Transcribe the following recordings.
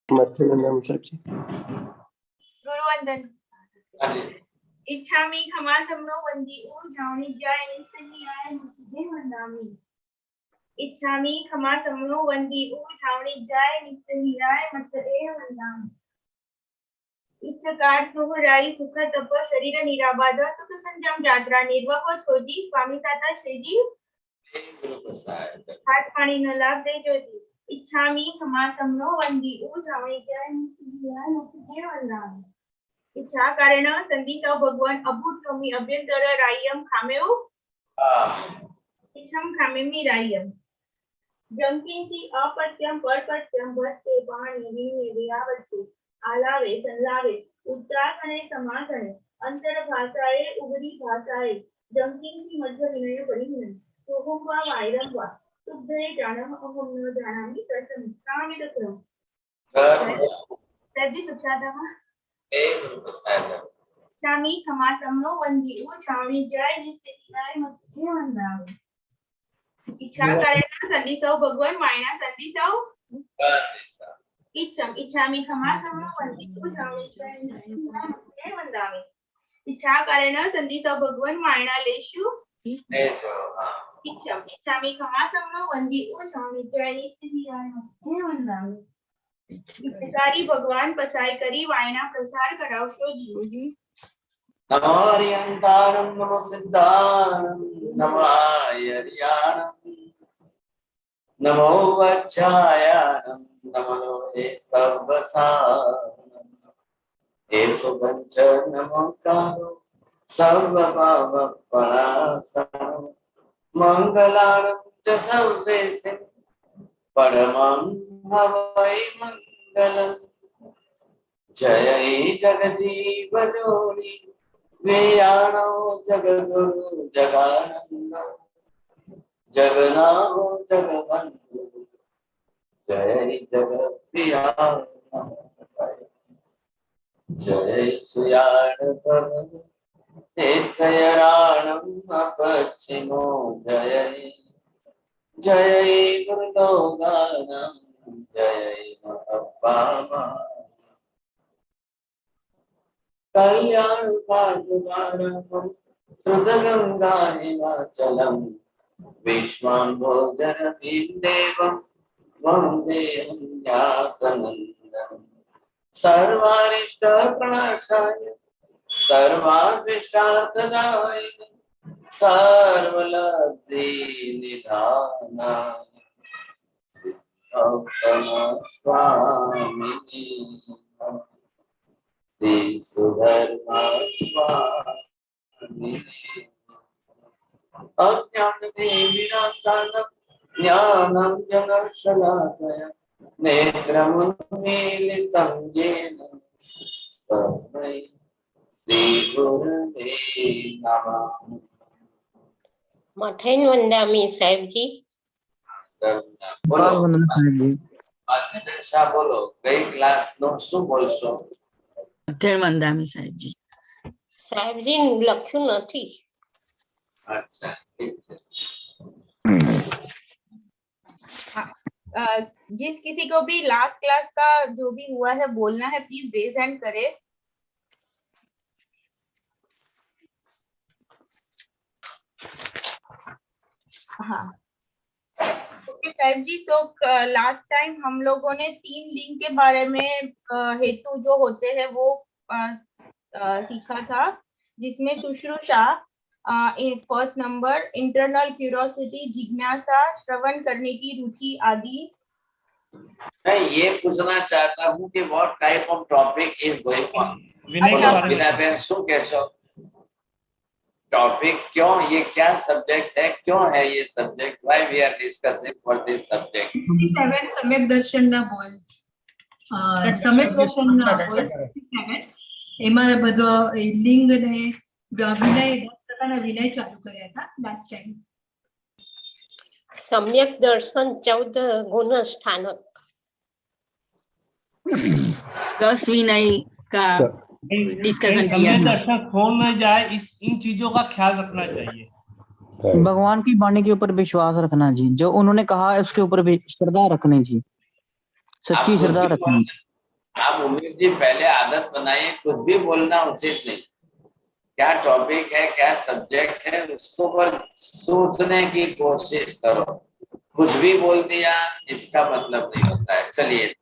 मध्यनंदन साहब जी। गुरुवंदन। इच्छामि खमासमनो वंदिउ जावनी जाय निस्सही आय मुझे वंदामि। इच्छामि खमासमनो वंदिउ जावनी जाय निस्सही आय मुझे वंदामि। इच्छकार सुहराई सुख तप शरीर निराबाध सुख संजम जात्रा निर्वाह छोजी स्वामी ताता शेजी हाथ पानी न लाभ दे जोजी। इच्छामि खमासमनो वंदिउ जावनी जाय निस्सही आय मुझे वंदामि। इच्छा कारण संधीसौ भगवान अभूत कमी अभ्यंतर रायम खामेउ इच्छम खामेमी रायम जंकिंची अपत्यम परपत्यम भस्ते पाणी विने व्यावते आलावे संलावे उच्चासने समासने अंतर भाषाए उगरी भाषाए जंकिंची मध्य विनय परिहिन सोहम वा वायरम वा शुद्धे जानम अहम न जानामि तस्म कामित क्रम तद्दि सुक्षातः इच्छामि खमासमनो वंदिउ जावनी जाय निस्सही आय मुझे वंदामि। इच्छा कारण संधीसौ भगवान वायना संधीसौ इच्छामि खमासमनो वंदिउ जावनी जाय निस्सही आय मुझे वंदामि। इच्छा कारण संधीसौ भगवान वायना लेशु इच्छामि खमासमनो वंदिउ जावनी जाय निस्सही आय मुझे वंदामि। इच्छकारी भगवान पसाय करी वायना प्रसार करावशो जी। नमो हरियंतारं नमो सिद्धारं नमो आयर्याणं नमो वच्छायानं नमो लोहे सर्वसारं एषु पञ्च नमो कारो सर्वपापपणासनं मङ्गलानं च सर्वेषां परमं हवै मङ्गलम्। जय जगदीव जोड़ी वेयाणो जगद्गुरु जगानंद जगनाहो जगबंधु जय जगत्प्रिया जय सुयाण तीर्थयराणम् अपच्छिमो जय जय गुरुलोगानां जय महापामा कल्याण पार्थवारं श्रुतगंगा हिमाचलं विश्वाम्भोजन देवं वन्देऽहं यातनन्दनं सर्वारिष्ट प्रणाशाय सर्वाभीष्टार्थदायिने सर्वलब्धि निधानाय गौतम स्वामिने श्री सुधर्मा स्वामी अज्ञान देवीरांतानं ज्ञानं जनशलाकया नेत्रमुन्मीलितं येन तस्मै श्री गुरुवे नमः। मठेन वंदामी साहेब जी। बोलो बोलो गई क्लास नो શું બોલશો? મઠેન વંદામી સાહેબજી। સાહેબજી લખ્યું નથી। अच्छा ठीक है। जिस किसी को भी लास्ट क्लास का जो भी हुआ है बोलना है प्लीज रेज हैंड करे। हाँ ओके साहिब जी। सो लास्ट टाइम हम लोगों ने 3 लिंग के बारे में हेतु जो होते हैं वो सीखा था, जिसमें शुश्रूषा फर्स्ट नंबर, इंटरनल क्यूरियोसिटी जिज्ञासा, श्रवण करने की रुचि आदि। मैं ये पूछना चाहता हूँ कि what type of topic is going on. बिना बहन शू कैसो टॉपिक क्यों, ये क्या सब्जेक्ट है, क्यों है ये subject, why we are discussing for this subject. 67 सम्यक दर्शन ना बोल सम्यक दर्शन ना बोल 67 એમાં બધો લિંગ ને વિનય 10 પ્રકારના વિનય ચાલુ કર્યા હતા લાસ્ટ ટાઈમ। सम्यक दर्शन 14 गुण स्थानक 10 विनय का डिस्कशन किया। दर्शन खो न जाए इन चीजों का ख्याल रखना चाहिए। भगवान की वाणी के ऊपर विश्वास रखना जी, जो उन्होंने कहा है उसके ऊपर श्रद्धा रखनी जी, सच्ची श्रद्धा रखनी। आप उमेश जी पहले आदत बनाइए, कुछ भी बोलना उचित नहीं। क्या टॉपिक है, क्या सब्जेक्ट है, उसको पर सोचने की कोशिश करो। कुछ भी बोल दिया इसका मतलब नहीं होता है। चलिए,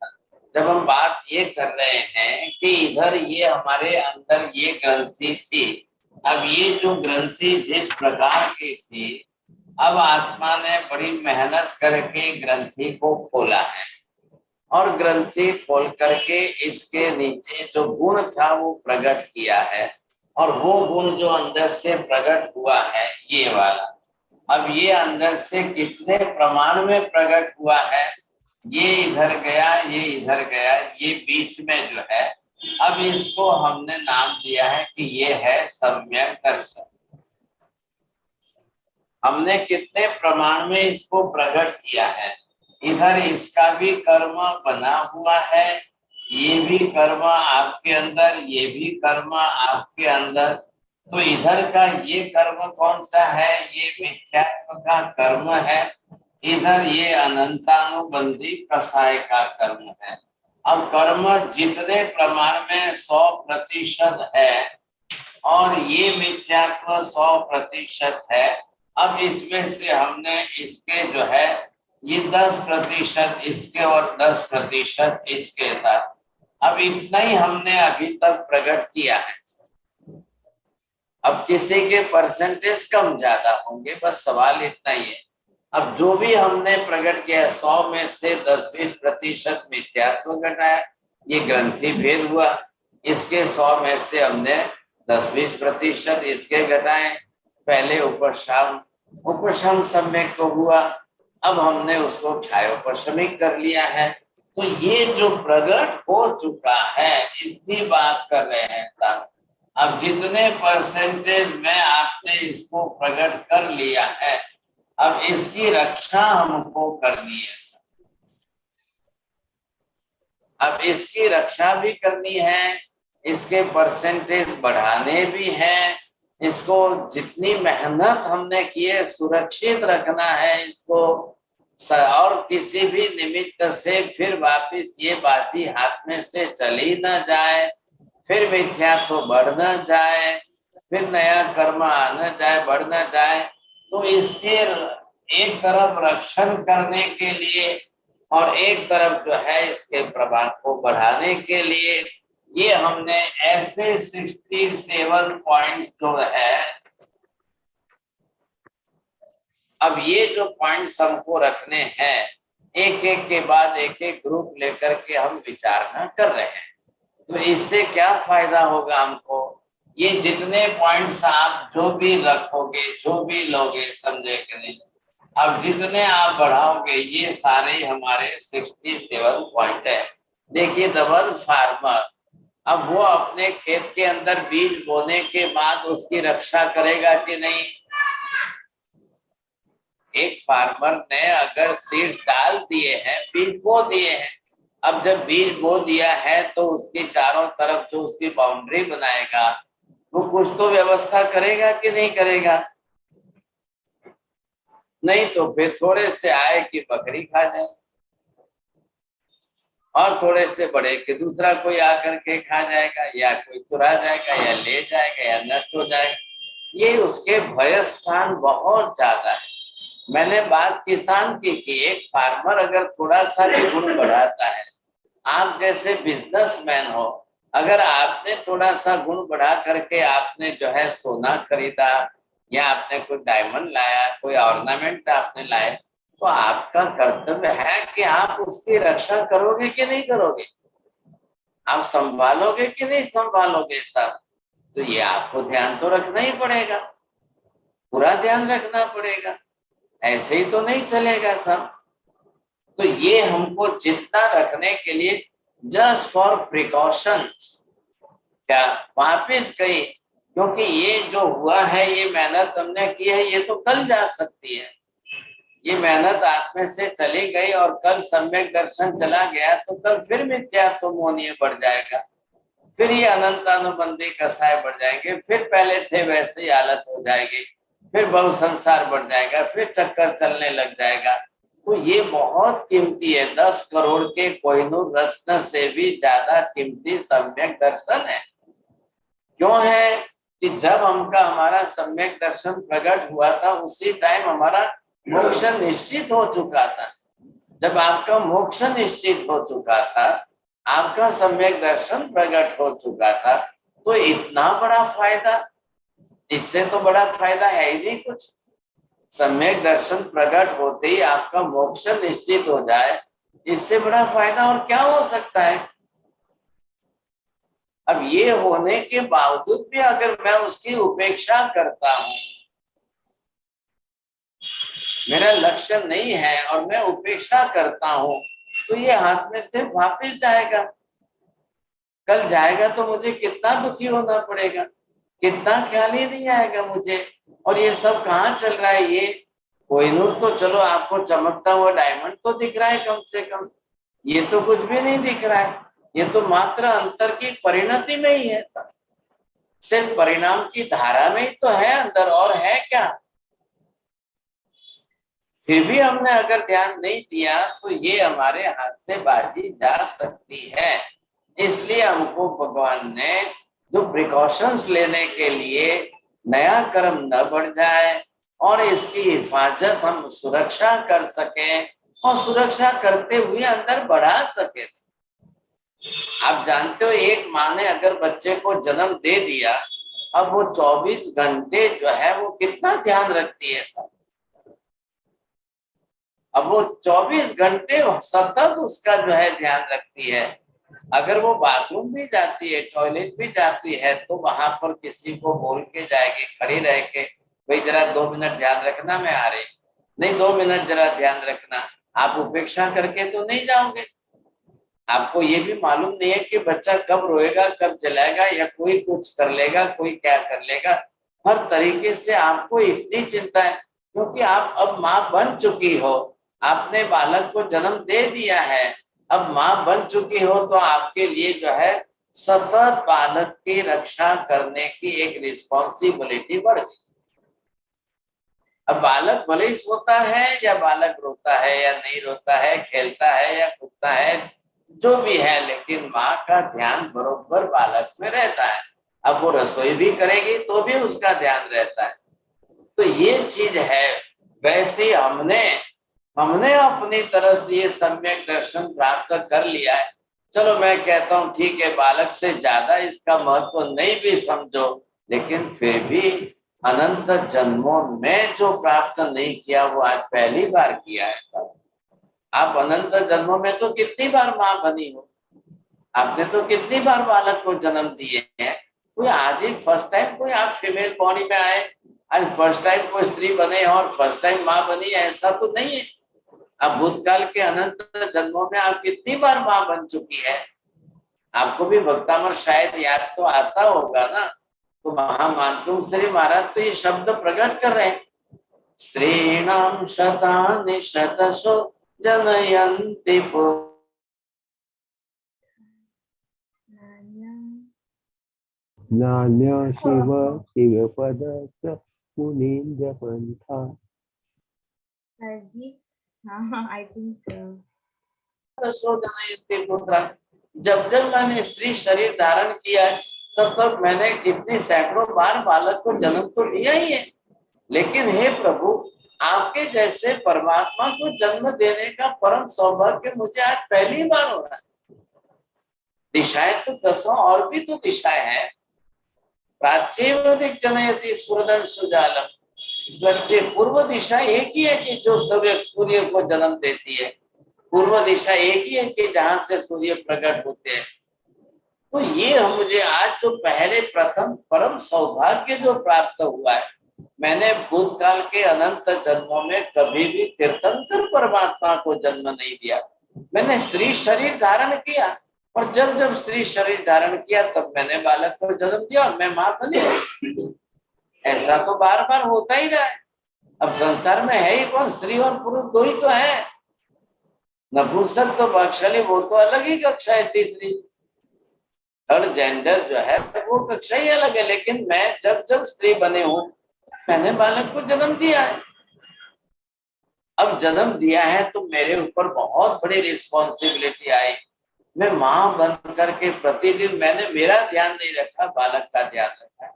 जब हम बात ये कर रहे हैं कि इधर ये हमारे अंदर ये ग्रंथि थी, अब ये जो ग्रंथि जिस प्रकार की थी, अब आत्मा ने बड़ी मेहनत करके ग्रंथि को खोला है और ग्रंथि खोल करके इसके नीचे जो गुण था वो प्रकट किया है, और वो गुण जो अंदर से प्रकट हुआ है ये वाला, अब ये अंदर से कितने प्रमाण में प्रकट हुआ है, ये इधर गया, ये इधर गया, ये बीच में जो है, अब इसको हमने नाम दिया है कि ये है सम्यक दर्शन। हमने कितने प्रमाण में इसको प्रकट किया है। इधर इसका भी कर्म बना हुआ है, ये भी कर्म आपके अंदर, ये भी कर्म आपके अंदर। तो इधर का ये कर्म कौन सा है, ये मिथ्यात्व का कर्म है। इधर ये अनंतानुबंधी कसाय का कर्म है। अब कर्म जितने प्रमाण में 100% है और ये मिथ्यात्व 100% है, अब इसमें से हमने इसके जो है ये 10% इसके और 10% इसके साथ, अब इतना ही हमने अभी तक प्रकट किया है। अब किसी के परसेंटेज कम ज्यादा होंगे, बस सवाल इतना ही है। अब जो भी हमने प्रकट किया 100 में से 10-20% मिथ्यात्व घटाया, ये ग्रंथि भेद हुआ। इसके 100 में से हमने 10-20% इसके घटाए, पहले उपशम सम्यक तो हुआ, अब हमने उसको क्षयोपशमिक कर लिया है। तो ये जो प्रकट हो चुका है इसकी बात कर रहे हैं साहब। अब जितने परसेंटेज में आपने इसको प्रकट कर लिया है, अब इसकी रक्षा हमको करनी है। अब इसकी रक्षा भी करनी है, इसके परसेंटेज बढ़ाने भी हैं, इसको जितनी मेहनत हमने की है सुरक्षित रखना है इसको, और किसी भी निमित्त से फिर वापिस ये बाती हाथ में से चली न जाए, फिर मिथ्यात्व बढ़ न जाए, फिर नया कर्म आना जाए, बढ़ न जाए। तो इसके एक तरफ रक्षण करने के लिए और एक तरफ जो है इसके प्रभाव को बढ़ाने के लिए ये हमने ऐसे 67 पॉइंट्स जो है, अब ये जो पॉइंट्स हमको रखने हैं, एक एक के बाद एक एक ग्रुप लेकर के हम विचारणा कर रहे हैं। तो इससे क्या फायदा होगा हमको, ये जितने पॉइंट्स आप जो भी रखोगे, जो भी लोगे, समझे कि नहीं, अब जितने आप बढ़ाओगे ये सारे हमारे 67 पॉइंट है। देखिए वन फार्मर, अब वो अपने खेत के अंदर बीज बोने के बाद उसकी रक्षा करेगा कि नहीं। एक फार्मर ने अगर सीड्स डाल दिए हैं, बीज बो दिए हैं, अब जब बीज बो दिया है तो उसके चारों तरफ जो उसकी बाउंड्री बनाएगा वो कुछ तो व्यवस्था करेगा कि नहीं करेगा। नहीं तो फिर थोड़े से आए कि बकरी खा जाए, और थोड़े से बड़े कि दूसरा कोई आकर के खा जाएगा, या कोई चुरा जाएगा, या ले जाएगा, या नष्ट हो जाएगा। ये उसके भय स्थान बहुत ज्यादा है। मैंने बात किसान की कि एक फार्मर अगर थोड़ा सा भी गुण बढ़ाता है, आप जैसे बिजनेसमैन हो, अगर आपने थोड़ा सा गुण बढ़ा करके आपने जो है सोना खरीदा, या आपने कोई डायमंड लाया, कोई ऑर्नामेंट आपने लाए, तो आपका कर्तव्य है कि आप उसकी रक्षा करोगे कि नहीं करोगे, आप संभालोगे कि नहीं संभालोगे साहब। तो ये आपको ध्यान तो रखना ही पड़ेगा, पूरा ध्यान रखना पड़ेगा, ऐसे ही तो नहीं चलेगा सब। तो ये हमको जितना रखने के लिए जस्ट फॉर प्रिकॉशन, क्या वापिस कही, क्योंकि ये जो हुआ है, ये मेहनत हमने की है, ये तो कल जा सकती है। ये मेहनत आप में से चली गई और कल सम्यक दर्शन चला गया तो कल फिर मिथ्यात्व मोहनीय बढ़ जाएगा, फिर ये अनंतानुबंधी कसाय बढ़ जाएंगे, फिर पहले थे वैसे ही हालत हो जाएगी, फिर बहु संसार बढ़ जाएगा, फिर चक्कर चलने लग जाएगा। तो ये बहुत कीमती है। 10 करोड़ के कोहिनूर रत्न से भी ज्यादा कीमती सम्यक दर्शन है। क्यों है कि जब हमारा सम्यक दर्शन प्रकट हुआ था उसी टाइम हमारा मोक्ष निश्चित हो चुका था। जब आपका मोक्ष निश्चित हो चुका था, आपका सम्यक दर्शन प्रकट हो चुका था, तो इतना बड़ा फायदा, इससे तो बड़ा फायदा है ही नहीं कुछ। सम्यक दर्शन प्रकट होते ही आपका मोक्ष निश्चित हो जाए, इससे बड़ा फायदा और क्या हो सकता है। अब ये होने के बावजूद भी अगर मैं उसकी उपेक्षा करता हूं, मेरा लक्ष्य नहीं है और मैं उपेक्षा करता हूं, तो ये हाथ में से वापस जाएगा। कल जाएगा तो मुझे कितना दुखी होना पड़ेगा, कितना ख्याल ही नहीं आएगा मुझे। और ये सब कहाँ चल रहा है? ये कोहिनूर तो चलो आपको चमकता हुआ डायमंड तो दिख रहा है कम से कम, ये तो कुछ भी नहीं दिख रहा है। ये तो मात्र अंतर की परिणति में ही है, सिर्फ परिणाम की धारा में ही तो है अंदर, और है क्या? फिर भी हमने अगर ध्यान नहीं दिया तो ये हमारे हाथ से बाजी जा सकती है। इसलिए हमको भगवान ने जो प्रिकॉशंस लेने के लिए नया कर्म न बढ़ जाए और इसकी हिफाजत हम सुरक्षा कर सकें और सुरक्षा करते हुए अंदर बढ़ा सके। आप जानते हो, एक माँ ने अगर बच्चे को जन्म दे दिया, अब वो 24 घंटे जो है वो कितना ध्यान रखती है सब। अब वो 24 घंटे सतत उसका जो है ध्यान रखती है। अगर वो बाथरूम भी जाती है, टॉयलेट भी जाती है, तो वहां पर किसी को बोल के जाएगी, खड़ी रह के, भाई जरा 2 मिनट ध्यान रखना, मैं आ रही। नहीं, 2 मिनट जरा ध्यान रखना। आप उपेक्षा करके तो नहीं जाओगे। आपको ये भी मालूम नहीं है कि बच्चा कब रोएगा, कब जलाएगा, या कोई कुछ कर लेगा, कोई क्या कर लेगा। हर तरीके से आपको इतनी चिंता है, क्योंकि आप अब माँ बन चुकी हो, आपने बालक को जन्म दे दिया है, अब माँ बन चुकी हो, तो आपके लिए जो है सतत बालक की रक्षा करने की एक रिस्पॉन्सिबिलिटी बढ़ गई। अब बालक भले ही सोता है या बालक रोता है या नहीं रोता है, खेलता है या कूदता है, जो भी है, लेकिन माँ का ध्यान बरोबर बालक में रहता है। अब वो रसोई भी करेगी तो भी उसका ध्यान रहता है। तो ये चीज है। वैसे हमने अपनी तरफ से ये सम्यक दर्शन प्राप्त कर लिया है। चलो मैं कहता हूँ ठीक है, बालक से ज्यादा इसका महत्व नहीं भी समझो, लेकिन फिर भी अनंत जन्मों में जो प्राप्त नहीं किया वो आज पहली बार किया है। आप अनंत जन्मों में तो कितनी बार माँ बनी हो, आपने तो कितनी बार बालक को जन्म दिए हैं। कोई आज ही फर्स्ट टाइम कोई आप फीमेल बॉडी में आए, आज फर्स्ट टाइम कोई स्त्री बने और फर्स्ट टाइम माँ बनी, ऐसा तो नहीं है। अब भूतकाल के अनंत जन्मों में आप कितनी बार माँ बन चुकी है। आपको भी भक्तामर शायद याद तो आता होगा ना। तो महामानतुम श्री महाराज तो ये शब्द प्रकट कर रहे हैं, स्त्रीणाम शतानि शतशो जनयन्ति नान्य शिव शिव पद मुनीन्द्र पंथा। आई थिंक जब जब मैंने स्त्री शरीर धारण किया है, तब तक मैंने कितने सैकड़ों बार बालक को जन्म तो लिया ही है। लेकिन हे प्रभु, आपके जैसे परमात्मा को जन्म देने का परम सौभाग्य मुझे आज पहली बार हो रहा है। दिशाएं तो 10 और भी तो दिशाएं हैं। प्राच्यवदिक जनयति स्फुरदन सुजालम। बच्चे पूर्व दिशा एक ही है कि जो सूर्य को जन्म देती है। पूर्व दिशा एक ही है कि जहां से सूर्य प्रकट होते हैं। तो ये मुझे आज जो पहले प्रथम परम सौभाग्य जो प्राप्त हुआ है, मैंने भूतकाल के अनंत जन्मों में कभी भी तीर्थंकर परमात्मा को जन्म नहीं दिया। मैंने स्त्री शरीर धारण किया, और जब जब स्त्री शरीर धारण किया तब मैंने बालक को जन्म दिया और मैं माँ बनी। ऐसा तो बार बार होता ही रहा है। अब संसार में है ही कौन, स्त्री और पुरुष दो ही तो है। नपुंसक तो भाग्यशाली, वो तो अलग ही कक्षा है, तीसरी। हर जेंडर जो है वो कक्षा ही अलग है। लेकिन मैं जब जब स्त्री बने हूं, मैंने बालक को जन्म दिया है। अब जन्म दिया है तो मेरे ऊपर बहुत बड़ी रिस्पॉन्सिबिलिटी आई। मैं माँ बन करके प्रतिदिन मैंने मेरा ध्यान नहीं रखा, बालक का ध्यान रखा।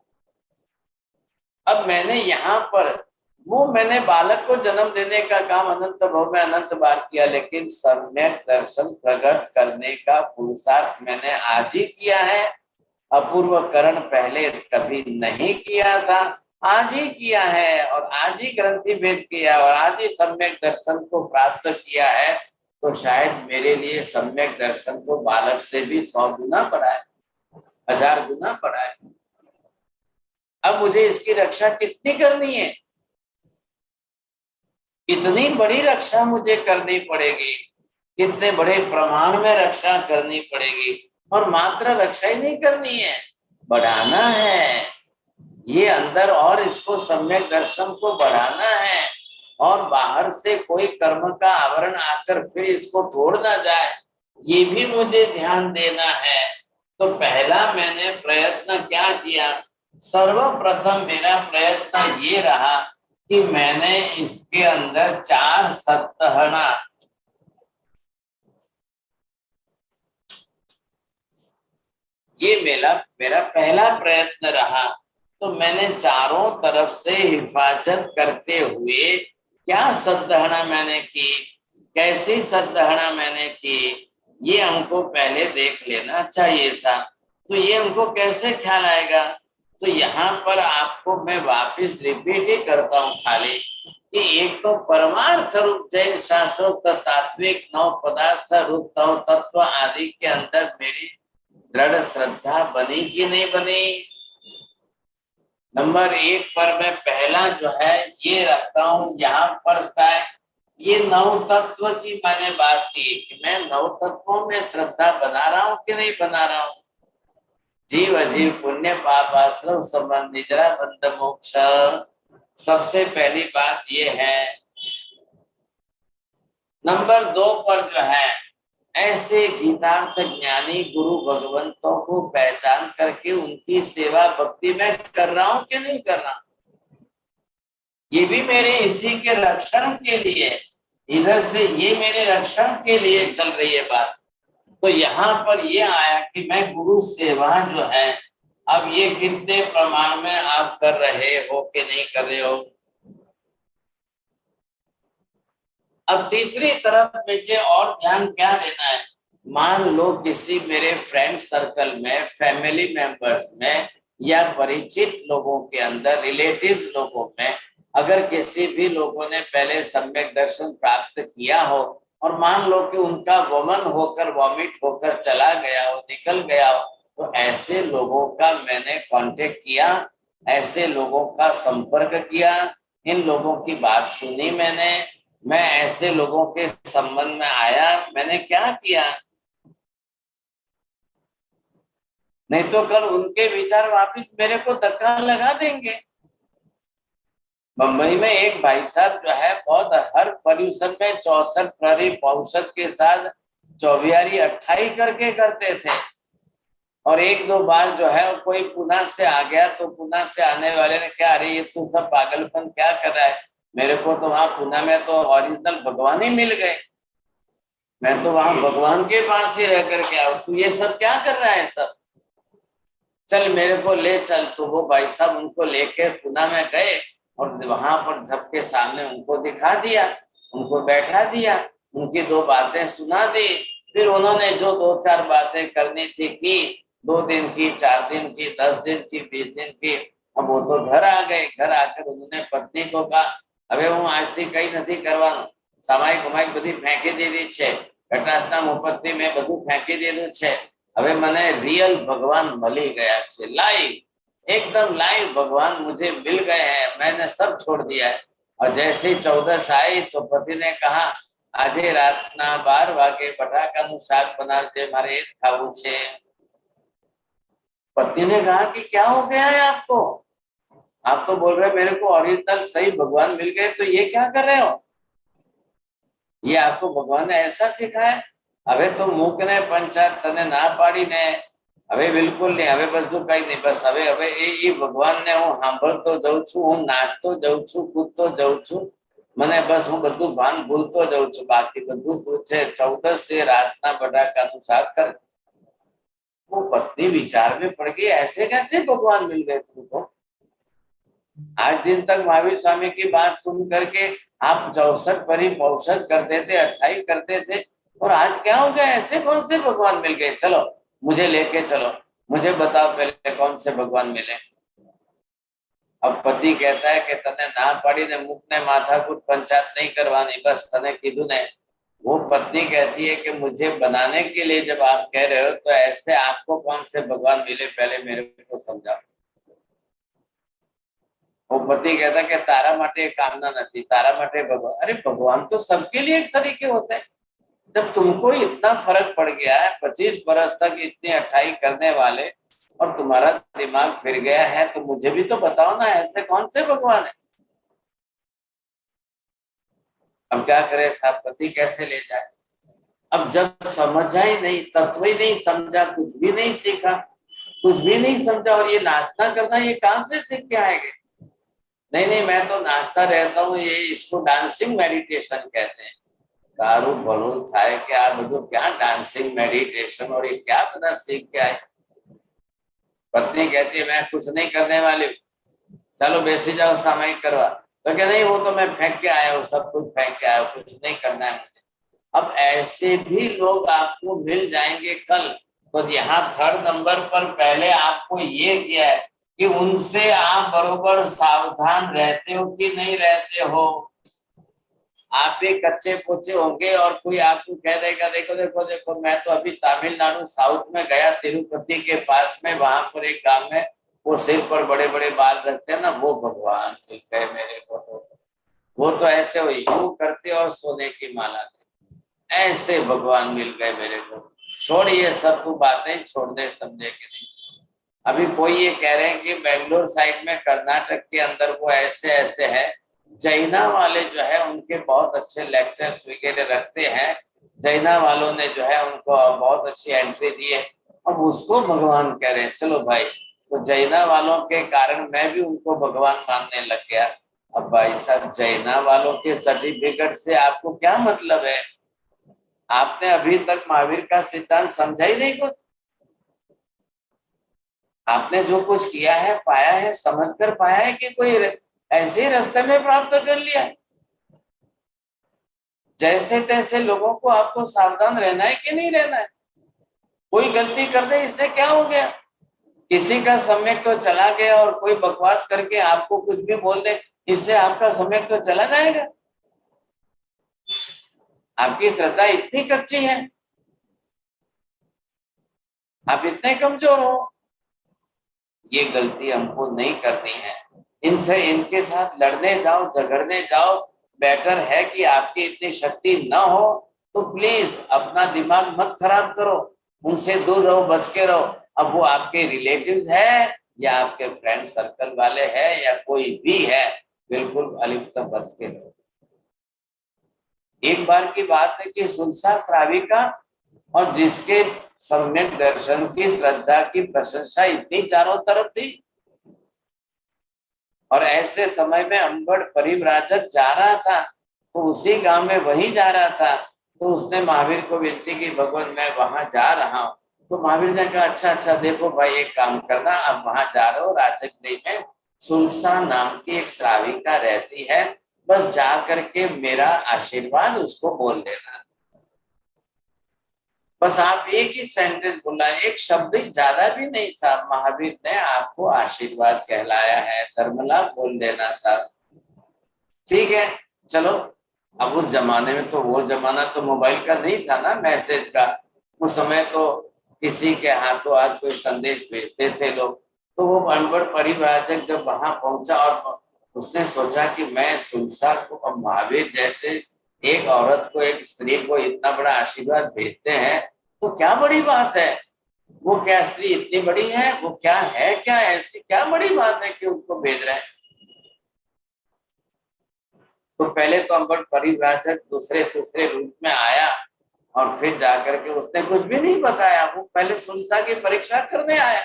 अब मैंने यहाँ पर मैंने बालक को जन्म देने का काम अनंत भव में अनंत बार किया, लेकिन सम्यक दर्शन प्रकट करने का पुरुषार्थ मैंने आज ही किया है। अपूर्व करण पहले कभी नहीं किया था, आज ही किया है, और आज ही ग्रंथि भेद किया और आज ही सम्यक दर्शन को प्राप्त किया है। तो शायद मेरे लिए सम्यक दर्शन तो बालक से भी 100 गुना बड़ा है, 1000 गुना बड़ा है। अब मुझे इसकी रक्षा कितनी करनी है? इतनी बड़ी रक्षा मुझे करनी पड़ेगी, कितने बड़े प्रमाण में रक्षा करनी पड़ेगी। और मात्र रक्षा ही नहीं करनी है, बढ़ाना है ये अंदर, और इसको सम्यक दर्शन को बढ़ाना है, और बाहर से कोई कर्म का आवरण आकर फिर इसको तोड़ ना जाए, ये भी मुझे ध्यान देना है। तो पहला मैंने प्रयत्न क्या किया? सर्वप्रथम मेरा प्रयत्न ये रहा कि मैंने इसके अंदर 4 सप्ताहना, ये मेरा पहला प्रयत्न रहा। तो मैंने चारों तरफ से हिफाजत करते हुए क्या सद्धारणा मैंने की, कैसी सद्धारणा मैंने की, ये हमको पहले देख लेना चाहिए था। तो ये हमको कैसे ख्याल आएगा? तो यहाँ पर आपको मैं वापस रिपीट ही करता हूँ खाली कि एक तो परमार्थ रूप जैन शास्त्रोक्त तात्विक 9 पदार्थ रूप 9 तत्व आदि के अंदर मेरी दृढ़ श्रद्धा बनी कि नहीं बनी। नंबर 1 पर मैं पहला जो है ये रखता हूँ, यहाँ फर्स्ट है ये 9 तत्व की मैंने बात की कि मैं 9 तत्वों में श्रद्धा बना रहा हूँ कि नहीं बना रहा हूँ। जीव अजीव पुण्य पाप आश्रम संबंध निजरा बंध मोक्ष, सबसे पहली बात ये है। नंबर 2 पर जो है ऐसे गीतार्थ ज्ञानी गुरु भगवंतों को पहचान करके उनकी सेवा भक्ति में कर रहा हूं कि नहीं कर रहा, ये भी मेरे इसी के रक्षण के लिए, इधर से ये मेरे रक्षण के लिए चल रही है बात। तो यहाँ पर ये आया कि मैं गुरु सेवा जो है, अब ये कितने प्रमाण में आप कर रहे हो कि नहीं कर रहे हो। अब तीसरी तरफ मुझे और ध्यान क्या देना है? मान लो किसी मेरे फ्रेंड सर्कल में, फैमिली मेंबर्स में, या परिचित लोगों के अंदर, रिलेटिव्स लोगों में, अगर किसी भी लोगों ने पहले सम्यक दर्शन प्राप्त किया हो और मान लो कि उनका वमन होकर, वॉमिट होकर चला गया हो, निकल गया हो, तो ऐसे लोगों का मैंने कांटेक्ट किया, ऐसे लोगों का संपर्क किया, इन लोगों की बात सुनी मैं ऐसे लोगों के संबंध में आया, मैंने क्या किया? नहीं तो कल उनके विचार वापिस मेरे को धक्का लगा देंगे। मुंबई में एक भाई साहब जो है बहुत हर पर्यूषण में 64 प्रहरी औषध के साथ 24 अट्ठाई करके करते थे, और 1-2 बार जो है कोई पुणे से आ गया तो पुणे से आने वाले ने क्या, अरे ये तू सब पागलपन क्या कर रहा है, मेरे को तो वहां पुणे में तो ओरिजिनल भगवान ही मिल गए, मैं तो वहां भगवान के पास ही रह करके आऊ, तू ये सब क्या कर रहा है सब, चल मेरे को ले चल। तो वो भाई साहब उनको लेके पुणे में गए और वहां पर सबके सामने उनको दिखा दिया, उनको बैठा दिया, उनकी 2 बातें सुना दी, फिर उन्होंने जो 2-4 बातें करनी थी की, 2 दिन की, 4 दिन की, 10 दिन की, 20 दिन की। अब वो तो घर आ गए, घर आकर उन्होंने पत्नी को कहा, હવે હું આજથી કઈ નથી કરવાનું, સમાઈ કમાઈ બધી ફેંકી દીધી છે, ઘટનાસ્થના મુપત્તિ મેં બધું ફેંકી દીધું છે, હવે મને रियल भगवान मिल गया છે, लाइव, एकदम लाइव भगवान मुझे मिल गए हैं, मैंने सब छोड़ दिया है। और जैसे ही 14 आई तो पति ने कहा, आजे रातना 12 वागे बटाकाનું શાક બનાવજે, मारे એ જ ખાવું છે। पत्नी ने कहा कि क्या हो गया है आपको, आप तो बोल रहे मेरे को ओरिजिनल सही भगवान मिल गए, तो ये क्या कर रहे हो, ये आपको भगवान ने ऐसा सिखाया? હવે તો મૂકને પંચાયત તને ના પાડીને, હવે બિલકુલ નહીં, હવે બધું કઈ નહીં, બસ હવે એ ભગવાનને હું સાંભળતો જઉં છું, હું નાચતો જઉં છું, કૂદતો જઉં છું, મને બસ હું બધું ભાન ભૂલતો જાઉં છું, બાકી બધું પૂછે 14 से रातना बड़ा का अनुसार कर। वो पत्नी विचार में पड़ गई, ऐसे कैसे भगवान मिल गए तुमको? 8 दिन तक महावीर स्वामी की बात सुन करके आप 64 परी औषध करते थे, 28 करते थे, और आज क्या हो गया? ऐसे कौन से भगवान मिल गए? चलो मुझे लेके चलो, मुझे बताओ पहले कौन से भगवान मिले। अब पति कहता है कि तने ना पड़ी ने मुख ने माथाकूट पंचायत नहीं करवानी, बस तने कीधु ने। वो पत्नी कहती है कि मुझे बनाने के लिए जब आप कह रहे हो तो ऐसे आपको कौन से भगवान मिले, पहले मेरे को समझाओ। वो पति कहता है कि तारा माटे कामना नहीं, तारा माटे भगवान। अरे भगवान तो सबके लिए एक तरीके होते हैं। जब तुमको इतना फर्क पड़ गया है, 25 बरस तक इतनी 28 करने वाले, और तुम्हारा दिमाग फिर गया है, तो मुझे भी तो बताओ ना, ऐसे कौन से भगवान है? अब क्या करे साहब, पति कैसे ले जाए? अब जब समझा ही नहीं, तत्व ही नहीं समझा, कुछ भी नहीं सीखा, कुछ भी नहीं समझा, और ये नाचना करना ये कहां से सीख के आएंगे? नहीं, मैं तो नाचता रहता हूँ, ये इसको डांसिंग मेडिटेशन कहते हैं। दारू भलू थाय के आ बधु क्या डांसिंग मेडिटेशन, और ये क्या पता सीख के आए। पत्नी कहती है मैं कुछ नहीं करने वाली, चलो बेसी जाओ सामयिक करवा। तो क्या नहीं, वो तो मैं फेंक के आया हूँ, सब कुछ फेंक के आया हूँ, कुछ नहीं करना है मुझे। अब ऐसे भी लोग आपको मिल जाएंगे कल। तो यहाँ 3rd नंबर पर पहले आपको ये किया है कि उनसे आप बरोबर सावधान रहते हो कि नहीं रहते हो। आप भी कच्चे पोचे होंगे और कोई आपको कह देगा देखो देखो देखो, मैं तो अभी तमिलनाडु साउथ में गया, तिरुपति के पास में, वहां पर एक गांव में वो सिर पर बड़े बड़े बाल रखते हैं ना, वो भगवान मिल गए मेरे को। तो वो तो ऐसे हो यूं करते और सोने की माला थे, ऐसे भगवान मिल गए मेरे को। छोड़िए सब तू बातें, छोड़ने समझे कि नहीं। अभी कोई ये कह रहे हैं कि बेंगलोर साइड में कर्नाटक के अंदर वो ऐसे ऐसे है, जैना वाले जो है उनके बहुत अच्छे लेक्चर्स वगैरह रखते हैं। जैना वालों ने जो है उनको बहुत अच्छी एंट्री दी है, अब उसको भगवान कह रहे हैं। चलो भाई, तो जैना वालों के कारण मैं भी उनको भगवान मानने लग गया। अब भाई साहब, जैना वालों के सर्टिफिकेट से आपको क्या मतलब है? आपने अभी तक महावीर का सिद्धांत समझा ही नहीं कुछ। आपने जो कुछ किया है, पाया है, समझकर पाया है कि कोई ऐसे ही रास्ते में प्राप्त कर लिया? जैसे तैसे लोगों को आपको सावधान रहना है कि नहीं रहना है? कोई गलती कर दे, इससे क्या हो गया? किसी का समय तो चला गया, और कोई बकवास करके आपको कुछ भी बोल दे, इससे आपका समय तो चला जाएगा। आपकी श्रद्धा इतनी कच्ची है, आप इतने कमजोर हो। ये गलती हमको नहीं करनी है। इनसे, इनके साथ लड़ने जाओ, झगड़ने जाओ, बेटर है कि आपकी इतनी शक्ति ना हो तो प्लीज अपना दिमाग मत खराब करो, उनसे दूर रहो, बच के रहो। अब वो आपके रिलेटिव्स है या आपके फ्रेंड सर्कल वाले हैं या कोई भी है, बिल्कुल अलिप्त बच के रहो। एक बार की बात है कि सुलसा श्राविका, और जिसके सम्यक दर्शन की श्रद्धा की प्रशंसा इतनी चारों तरफ थी, और ऐसे समय में अंबड़ परिव्राजक जा रहा था, तो उसी गांव में वही जा रहा था, तो उसने महावीर को विनती की, भगवान मैं वहां जा रहा हूँ। तो महावीर ने कहा अच्छा देखो भाई, एक काम करना, अब वहां जा रहे हो, राजगढ़ में सुलसा नाम की एक श्राविका रहती है, बस जा करके मेरा आशीर्वाद उसको बोल देना। बस आप एक ही सेंटेंस बोला, एक शब्द ही, ज्यादा भी नहीं साहब, महावीर ने आपको आशीर्वाद कहलाया है, धर्मलाभ बोल देना साहब। ठीक है, चलो। अब उस जमाने में तो, वो जमाना तो मोबाइल का नहीं था ना, मैसेज का। उस समय तो किसी के हाथों आज कोई संदेश भेजते थे लोग। तो वो अनपढ़ परिव्राजक जब वहां पहुंचा और उसने सोचा कि मैं सुलसा को, अब महावीर जैसे एक औरत को, एक स्त्री को इतना बड़ा आशीर्वाद भेजते हैं तो क्या बड़ी बात है? वो क्या स्त्री इतनी बड़ी है? वो क्या है, क्या ऐसी क्या बड़ी बात है कि उनको भेज रहे हैं? तो पहले तो अंबर परिव्राजक दूसरे रूप में आया, और फिर जाकर के उसने कुछ भी नहीं बताया। वो पहले सुलसा की परीक्षा करने आया।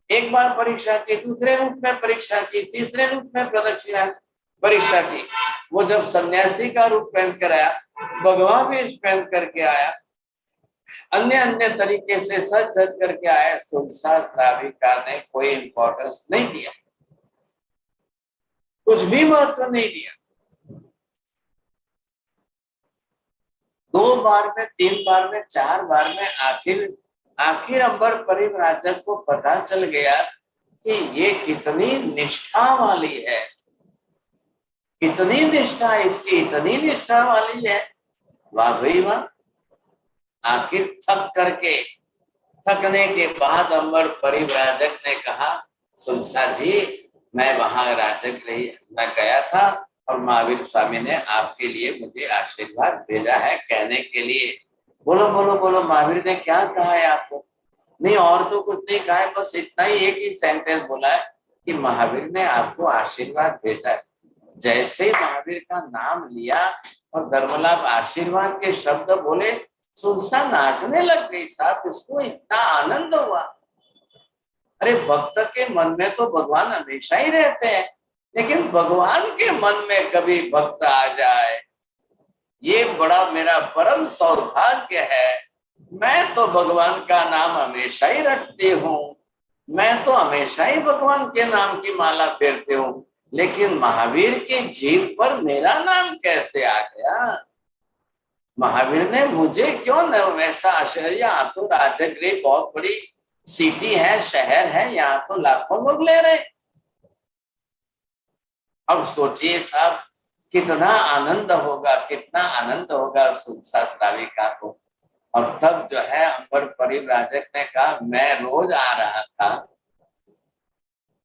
एक बार परीक्षा की, दूसरे रूप में परीक्षा की, तीसरे रूप में प्रदक्षिणा, परीक्षा की। वो जब सन्यासी का रूप पहन कर आया, भगवान भी पहन करके आया, अन्य अन्य तरीके से सज धज करके आया, तुलसा श्राविका ने कोई इंपॉर्टेंस नहीं दिया, कुछ भी महत्व नहीं दिया। 2 बार में, 3 बार में, 4 बार में आखिर अंबर परिव्राजक को पता चल गया कि ये कितनी निष्ठा वाली है, कितनी निष्ठा इसकी, इतनी निष्ठा वाली है। वाह भाई वाह। आखिर थकने के बाद अंबर परिव्राजक ने कहा, सुलसा जी मैं वहां मैं गया था और महावीर स्वामी ने आपके लिए मुझे आशीर्वाद भेजा है कहने के लिए। बोलो बोलो बोलो, महावीर ने क्या कहा है आपको? नहीं और तो कुछ नहीं कहा है, बस इतना ही एक ही सेंटेंस बोला है कि महावीर ने आपको आशीर्वाद भेजा है। जैसे ही महावीर का नाम लिया और धर्मलाभ आशीर्वाद के शब्द बोले, सुलसा नाचने लग गई साहब, उसको इतना आनंद हुआ। अरे भक्त के मन में तो भगवान हमेशा ही रहते हैं, लेकिन भगवान के मन में कभी भक्त आ जाए, ये बड़ा मेरा परम सौभाग्य है। मैं तो भगवान का नाम हमेशा ही रटती हूँ, मैं तो हमेशा ही भगवान के नाम की माला फेरती हूँ, लेकिन महावीर की जीभ पर मेरा नाम कैसे आ गया? महावीर ने मुझे क्यों न वैसा आश्चर्य। यहाँ तो राजगृह बहुत बड़ी सिटी है, शहर है, यहाँ तो लाखों लोग ले रहे। अब सोचिए साहब कितना आनंद होगा, कितना आनंद होगा सुलसा श्राविका को। और तब जो है अंबर परिव्राजक ने कहा, मैं रोज आ रहा था,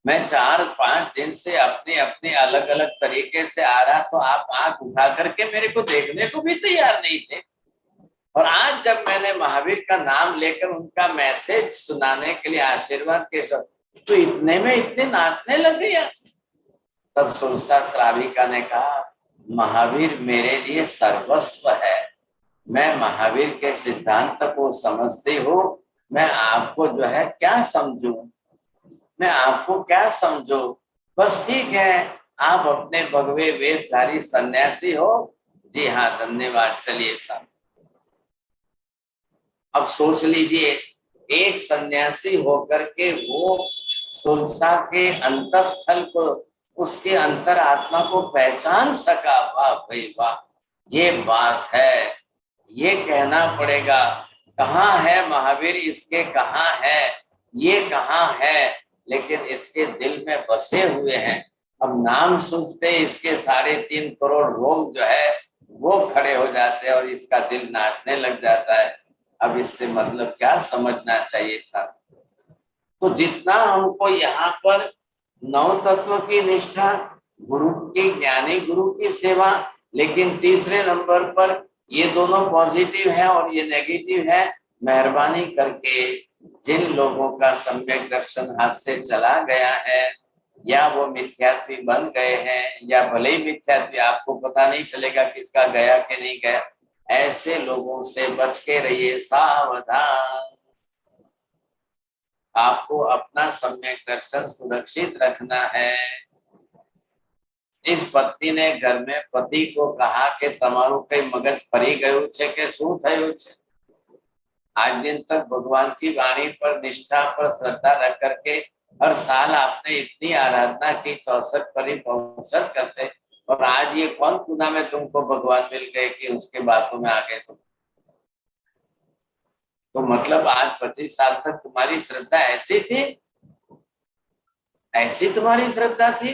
मैं 4-5 दिन से अपने अलग अलग तरीके से आ रहा, तो आप आंख उठा करके मेरे को देखने को भी तैयार नहीं थे। और आज जब मैंने महावीर का नाम लेकर उनका मैसेज सुनाने के लिए आशीर्वाद के शब्द, तो इतने में इतने नाचने लग गया। तब सुलसा श्राविका ने कहा, महावीर मेरे लिए सर्वस्व है, मैं महावीर के सिद्धांत को समझती हूँ, मैं आपको जो है क्या समझूं, मैं आपको क्या समझू। बस ठीक है, आप अपने भगवे वेशधारी सन्यासी हो। जी हाँ धन्यवाद, चलिए साहब। अब सोच लीजिए, एक सन्यासी होकर के वो सुलसा के अंतस्थल को, उसके अंतर आत्मा को पहचान सका। वाह भाई वाह, ये बात है, ये कहना पड़ेगा। कहाँ है महावीर, इसके कहाँ है, ये कहाँ है, लेकिन इसके दिल में बसे हुए हैं। अब नाम सुनते इसके 3.5 करोड़ रोम जो है वो खड़े हो जाते हैं और इसका दिल नाचने लग जाता है। अब इससे मतलब क्या समझना चाहिए साहब? तो जितना हमको यहाँ पर 9 तत्व की निष्ठा, गुरु की, ज्ञानी गुरु की सेवा, लेकिन तीसरे नंबर पर ये दोनों पॉजिटिव है और ये नेगेटिव है। मेहरबानी करके जिन लोगों का सम्यक दर्शन हाथ से चला गया है, या वो मिथ्यात्वी बन गए हैं, या भले ही मिथ्यात्वी, आपको पता नहीं चलेगा किसका गया कि नहीं गया, ऐसे लोगों से बच के रहिए, सावधान। आपको अपना सम्यक दर्शन सुरक्षित रखना है। इस पत्नी ने घर में पति को कहा कि तमारू कई मगज फरी गयु छे के शू थयु छे। आज दिन तक भगवान की वाणी पर, निष्ठा पर श्रद्धा रख करके हर साल आपने इतनी आराधना की, 64 परिपोषण करते, और आज ये कौन पुना में तुमको भगवान मिल गए कि उसके बातों में आ गए तुम? तो मतलब आज 25 साल तक तुम्हारी श्रद्धा ऐसी थी, ऐसी तुम्हारी श्रद्धा थी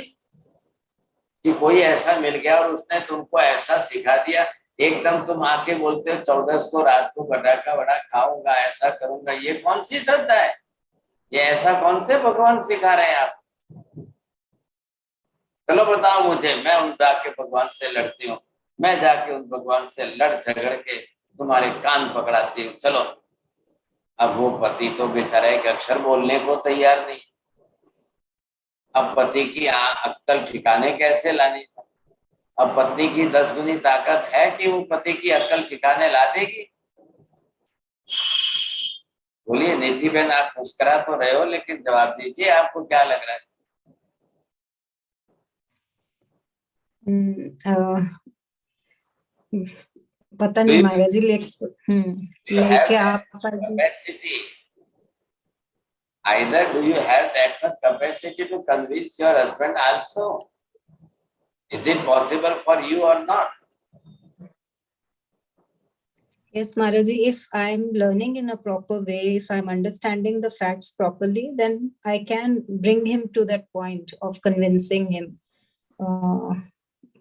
कि कोई ऐसा मिल गया और उसने तुमको ऐसा सिखा दिया, एकदम तुम आके बोलते हो 14 को रात को बड़ा का बड़ा खाऊंगा, ऐसा करूंगा। ये कौन सी श्रद्धा है? ये ऐसा कौन से भगवान सिखा रहे हैं आप? चलो बताओ मुझे, मैं उन जाके भगवान से लड़ती हूँ, मैं जाके उन भगवान से लड़ झगड़ के तुम्हारे कान पकड़ाती हूँ, चलो। अब वो पति तो बेचारा एक अक्षर बोलने को तैयार नहीं। अब पति की अक्ल ठिकाने कैसे लानी? अब पत्नी की 10 गुनी ताकत है कि वो पति की अक्ल ठिकाने ला देगी? बोलिए नीति बहन, आप मुस्कुरा तो रहे हो, लेकिन जवाब दीजिए, आपको क्या लग रहा है? पता नहीं महाराज जी, लेके आप capacity. Either do you have that much capacity to convince your husband also? Is it possible for you or not? Yes, Maharaji, if I'm learning in a proper way, if I'm understanding the facts properly, then I can bring him to that point of convincing him.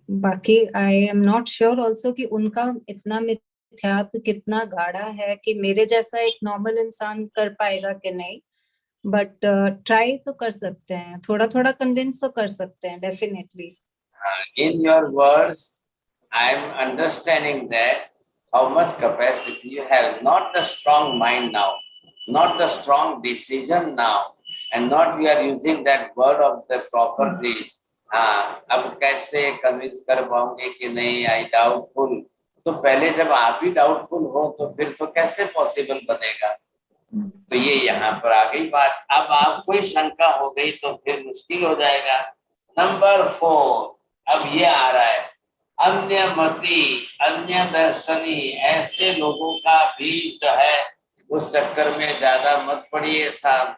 बाकी I am not sure also कि उनका इतना मिथ्यात्व कितना गाढ़ा है कि मेरे जैसा एक नॉर्मल इंसान कर पाएगा कि नहीं, बट ट्राई तो कर सकते हैं, थोड़ा थोड़ा कन्विंस तो कर सकते हैं definitely. In your words, I am understanding that how much capacity you have, not the strong mind now, not the strong decision now, and not you are using that word of the properly. अब कैसे convince कर पाऊंगे कि नहीं, आई doubtful. तो पहले जब आप ही doubtful हो तो फिर तो कैसे पॉसिबल बनेगा. तो ये यहाँ पर आ गई बात. अब आपको ही शंका हो गई तो फिर मुश्किल हो जाएगा. नंबर 4 अब ये आ रहा है, अन्य मति अन्य दर्शनी. ऐसे लोगों का भी जो है उस चक्कर में ज्यादा मत पड़िए साहब.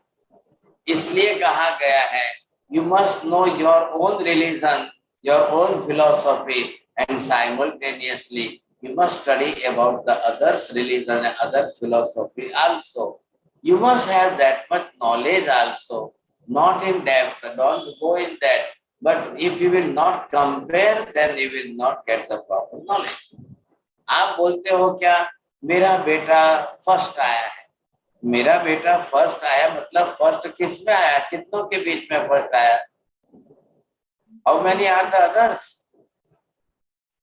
इसलिए कहा गया है you must know your own religion, your own philosophy, and simultaneously you must study about the others' religion and other philosophy also. You must have that much knowledge also, not in depth, don't go in that. But if you will not compare, then you will not get the proper knowledge. आप बोलते हो क्या, मेरा बेटा first आया है. मेरा बेटा फर्स्ट आया मतलब फर्स्ट किस में आया, कितनों के बीच में फर्स्ट आया. How many are the others?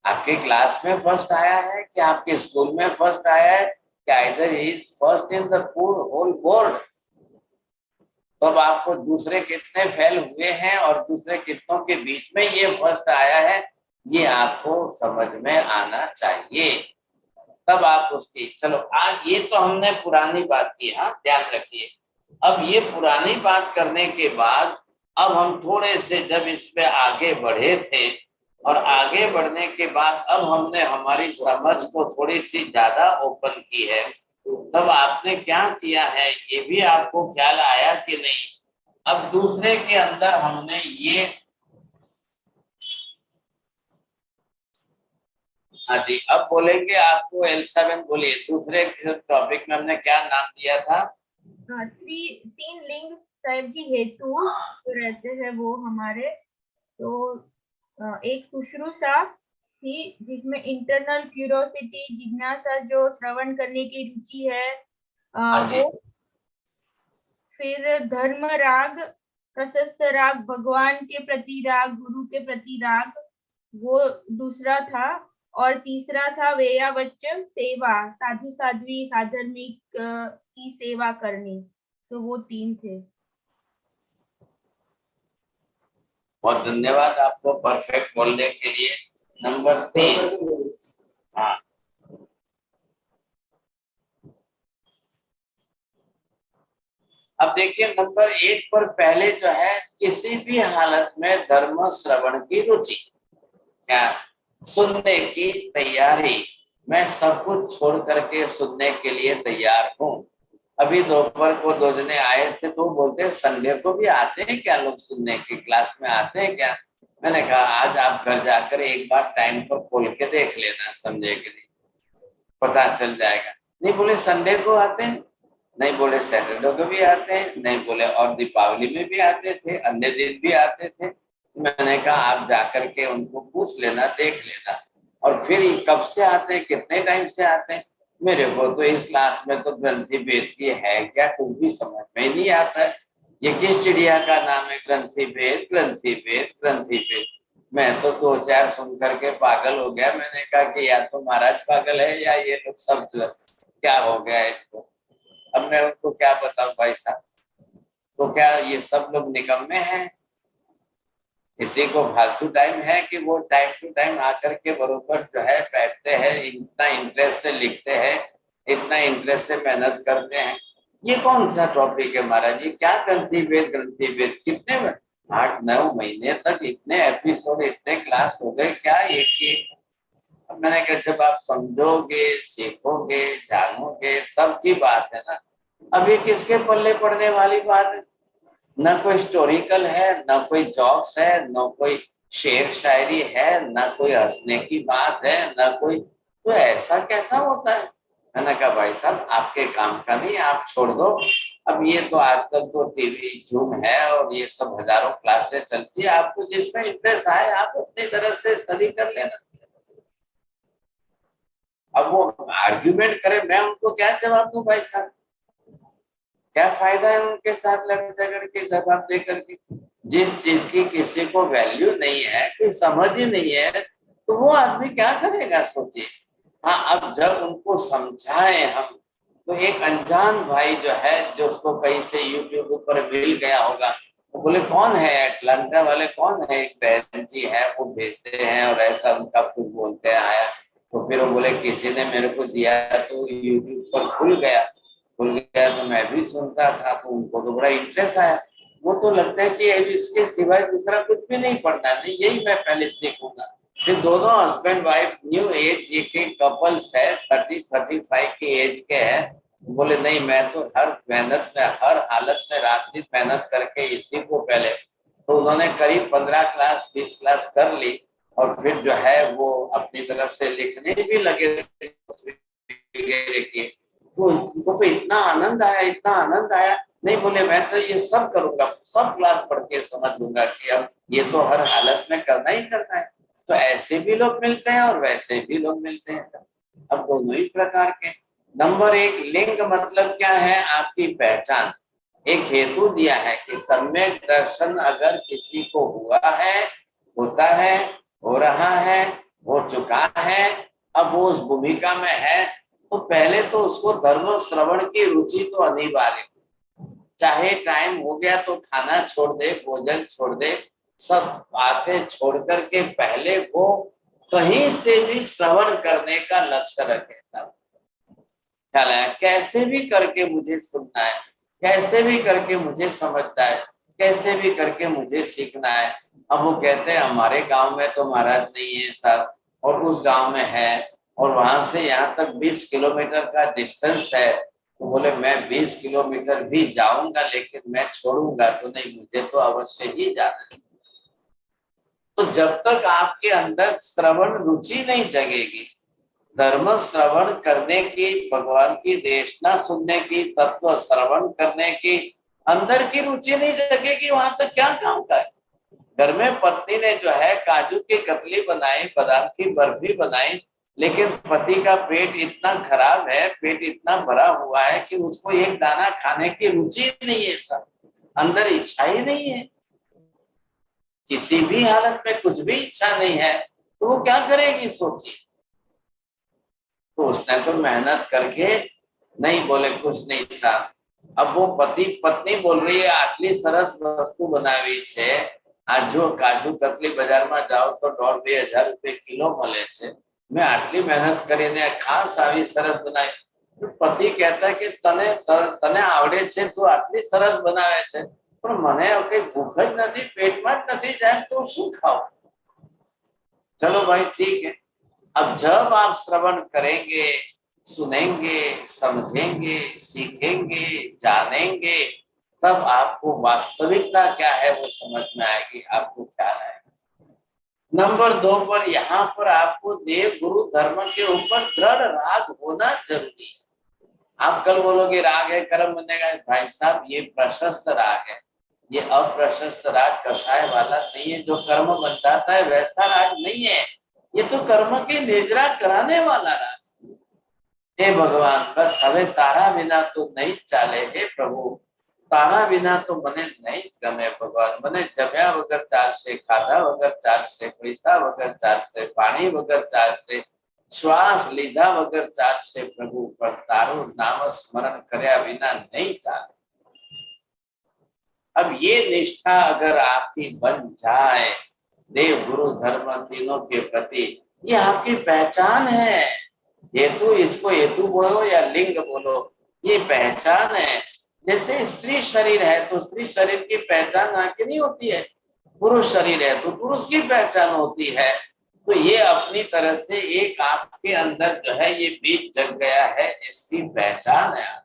आपके क्लास में फर्स्ट आया है कि आपके स्कूल में फर्स्ट आया है, कि either he is first in the whole board. तब आपको दूसरे कितने फेल हुए हैं और दूसरे कितनों के बीच में ये फर्स्ट आया है, ये आपको समझ में आना चाहिए. तब आप उसकी, चलो आज ये तो हमने पुरानी बात की. हाँ ध्यान रखिए. अब ये पुरानी बात करने के बाद अब हम थोड़े से जब इस पे आगे बढ़े थे और आगे बढ़ने के बाद अब हमने हमारी समझ को थोड़ी सी ज्यादा ओपन की है, तब आपने क्या किया है ये भी आपको ख्याल आया कि नहीं. अब दूसरे के अंदर हमने ये, हाँ जी अब बोलेंगे आपको. L7 बोलिए. दूसरे टॉपिक में हमने क्या नाम दिया था. 3 लिंग साहिब जी हेतु जो रहते हैं वो हमारे, तो एक शुश्रूषा थी जिसमें इंटरनल क्यूरियोसिटी, जिज्ञासा, जो श्रवण करने की रुचि है वो. फिर धर्म राग, प्रशस्त राग, भगवान के प्रति राग, गुरु के प्रति राग, वो दूसरा था. और तीसरा था वेयावच्च सेवा, साधु साध्वी साधर्मिक की सेवा करनी. तो वो 3 थे. बहुत धन्यवाद आपको परफेक्ट बोलने के लिए. नंबर 3. हाँ अब देखिए नंबर 1 पर पहले जो है, किसी भी हालत में धर्म श्रवण की रुचि, क्या सुनने की तैयारी. मैं सब कुछ छोड़ करके सुनने के लिए तैयार हूँ. अभी दोपहर को 2 जने आए थे तो बोलते हैं संडे को भी आते हैं क्या लोग सुनने की, क्लास में आते हैं क्या. मैंने कहा आज आप घर जाकर एक बार टाइम पर खोल के देख लेना, समझे कि नहीं, पता चल जाएगा. नहीं बोले संडे को आते हैं, नहीं बोले सैटरडे को भी आते हैं, नहीं बोले और दीपावली में भी आते थे, अन्य दिन भी आते थे. मैंने कहा आप जाकर के उनको पूछ लेना, देख लेना. और फिर कब से आते हैं, कितने टाइम से आते हैं. मेरे को तो इस क्लास में तो ग्रंथि भेद की है क्या कुछ भी समझ में नहीं आता है. ये किस चिड़िया का नाम है, ग्रंथि भेद, ग्रंथि भेद, ग्रंथि भेद. मैं तो 2-4 सुन करके पागल हो गया. मैंने कहा कि या तो महाराज पागल है या ये लोग सब क्या हो गया है इसको. अब मैं उनको क्या बताऊं भाई साहब. तो क्या ये सब लोग निकम्मे हैं, किसी को फालतू टाइम है कि वो टाइम टू टाइम आकर के बरोबर जो है बैठते हैं, इतना इंटरेस्ट से लिखते हैं, इतना इंटरेस्ट से मेहनत करते हैं. ये कौन सा टॉपिक है महाराज जी, क्या ग्रंथि भेद, ग्रंथि भेद कितने में 8-9 महीने तक इतने एपिसोड, इतने क्लास हो गए क्या एक। अब मैंने कहा जब आप समझोगे, सीखोगे, जानोगे तब की बात है ना। अब ये किसके पल्ले पड़ने वाली बात है? न कोई हिस्टोरिकल है, न कोई जॉक्स है, न कोई शेर शायरी है, न कोई हंसने की बात है, न कोई। तो ऐसा कैसा होता है? मैंने कहा भाई साहब आपके काम का नहीं, आप छोड़ दो। अब ये तो आजकल तो टीवी जूम है और ये सब हजारों क्लासेस चलती है, आपको जिसमें इंटरेस्ट आए आप अपनी तरह से स्टडी कर लेना। अब वो आर्ग्यूमेंट करे, मैं उनको क्या जवाब दूं भाई साहब? क्या फायदा है उनके साथ लड़ झगड़ के जवाब दे करके? जिस चीज की किसी को वैल्यू नहीं है, कोई समझ ही नहीं है, तो वो आदमी क्या करेगा सोचिए। हाँ, अब जब उनको समझाए हम, तो एक अनजान भाई जो है, जो उसको कहीं से यूट्यूब पर मिल गया होगा, वो बोले कौन है अटलांटा वाले, कौन है, एक बहन जी है वो भेजते हैं और ऐसा उनका कुछ बोलते हैं आया। तो फिर वो बोले किसी ने मेरे को दिया तो यूट्यूब पर खुल गया तो मैं भी सुनता था, तो उनको तो बड़ा इंटरेस्ट आया। वो तो लगता है कि इसके सिवाय दूसरा कुछ भी नहीं पढ़ना, नहीं यही मैं पहले सीखूंगा। फिर दोनों हस्बैंड वाइफ न्यू एज के कपल्स है, 30-35 की एज के हैं, बोले नहीं मैं तो हर मेहनत में, हर हालत में रात दिन मेहनत करके इसी को पहले। तो उन्होंने करीब 15 क्लास 20 क्लास कर ली और फिर जो है वो अपनी तरफ से लिखने भी लगे। तो उनको तो इतना आनंद आया, इतना आनंद आया। नहीं बोले मैं तो ये सब करूंगा, सब क्लास पढ़ के समझ लूंगा कि अब ये तो हर हालत में करना ही करना है। तो ऐसे भी लोग मिलते हैं और वैसे भी लोग मिलते हैं, अब दोनों ही प्रकार के। नंबर 1, लिंग मतलब क्या है? आपकी पहचान। एक हेतु दिया है कि सम्यक दर्शन अगर किसी को हुआ है, होता है, हो रहा है, हो चुका है, अब वो उस भूमिका में है, तो पहले तो उसको धर्म श्रवण की रुचि तो अनिवार्य। चाहे टाइम हो गया तो खाना छोड़ दे, भोजन छोड़ दे, सब बातें छोड़ करके पहले वो कहीं से भी श्रवण करने का लक्ष्य रखे। ख्याल है कैसे भी करके मुझे सुनना है, कैसे भी करके मुझे समझना है, कैसे भी करके मुझे सीखना है। अब वो कहते हैं हमारे गांव में तो महाराज नहीं है साहब, और उस गांव में है, और वहां से यहाँ तक 20 किलोमीटर का डिस्टेंस है। तो बोले मैं 20 किलोमीटर भी जाऊंगा लेकिन मैं छोड़ूंगा तो नहीं, मुझे तो अवश्य ही जाना है। तो जब तक आपके अंदर श्रवण रुचि नहीं जगेगी, धर्म श्रवण करने की, भगवान की देशना सुनने की, तत्व श्रवण करने की अंदर की रुचि नहीं जगेगी, वहां तक क्या काम का है। घर में पत्नी ने जो है काजू की कतली बनाई, बादाम की बर्फी बनाई, लेकिन पति का पेट इतना खराब है, पेट इतना भरा हुआ है कि उसको एक दाना खाने की रुचि नहीं है, सर अंदर इच्छा ही नहीं है, किसी भी हालत में कुछ भी इच्छा नहीं है, तो वो क्या करेगी सोचिए। तो उसने तो मेहनत करके नहीं, बोले कुछ नहीं साहब। अब वो पति पत्नी बोल रही है आटली सरस वस्तु बनावी छे, आज जो काजू कतली बाजार में जाओ तो 1,500-2,000 रुपये किलो મળે છે, मैं आटली मेहनत કરીને खास આવી સરસ બનાવી। पति कहता है कि तने आवड़े छे, तू आटली सरस बनावे छे, पण मने कई भूख ज नथी, पेटमां ज नथी जाए तो शुं खाऊं। चलो भाई ठीक है। अब जब आप श्रवण करेंगे, सुनेंगे, समझेंगे, सीखेंगे, जानेंगे, तब आपको वास्तविकता क्या है वो समझ में आएगी, आपको ख्याल आएगा। नंबर 2 पर यहाँ पर आपको देव गुरु धर्म के ऊपर दृढ़ राग होना जरूरी है। आप कल बोलोगे राग है कर्म बनेगा, भाई साहब ये प्रशस्त राग है, ये अप्रशस्त राग कसाय वाला नहीं है। जो कर्म बंधाता है वैसा राग नहीं है, ये तो कर्म की निद्रा कराने वाला राग। हे भगवान बस हमें तारा बिना तो नहीं चाले, हे प्रभु तारा बिना तो मने नहीं गमे भगवान, मने जम्या वगर चालशे, खाधा वगर चालशे, पैसा वगर चालशे, पानी वगर चालशे, श्वास लीधा वगर चालशे प्रभु, पर तारो नाम स्मरण कर्या बिना नहीं चाले। अब ये निष्ठा अगर आपकी बन जाए देव गुरु धर्म तीनों के प्रति, ये आपकी पहचान है। हेतु, इसको हेतु बोलो या लिंग बोलो, ये पहचान है। जैसे स्त्री शरीर है तो स्त्री शरीर की पहचान आंखें नहीं होती है, पुरुष शरीर है तो पुरुष की पहचान होती है। तो ये अपनी तरह से एक आपके अंदर जो है ये बीज जग गया है, इसकी पहचान है।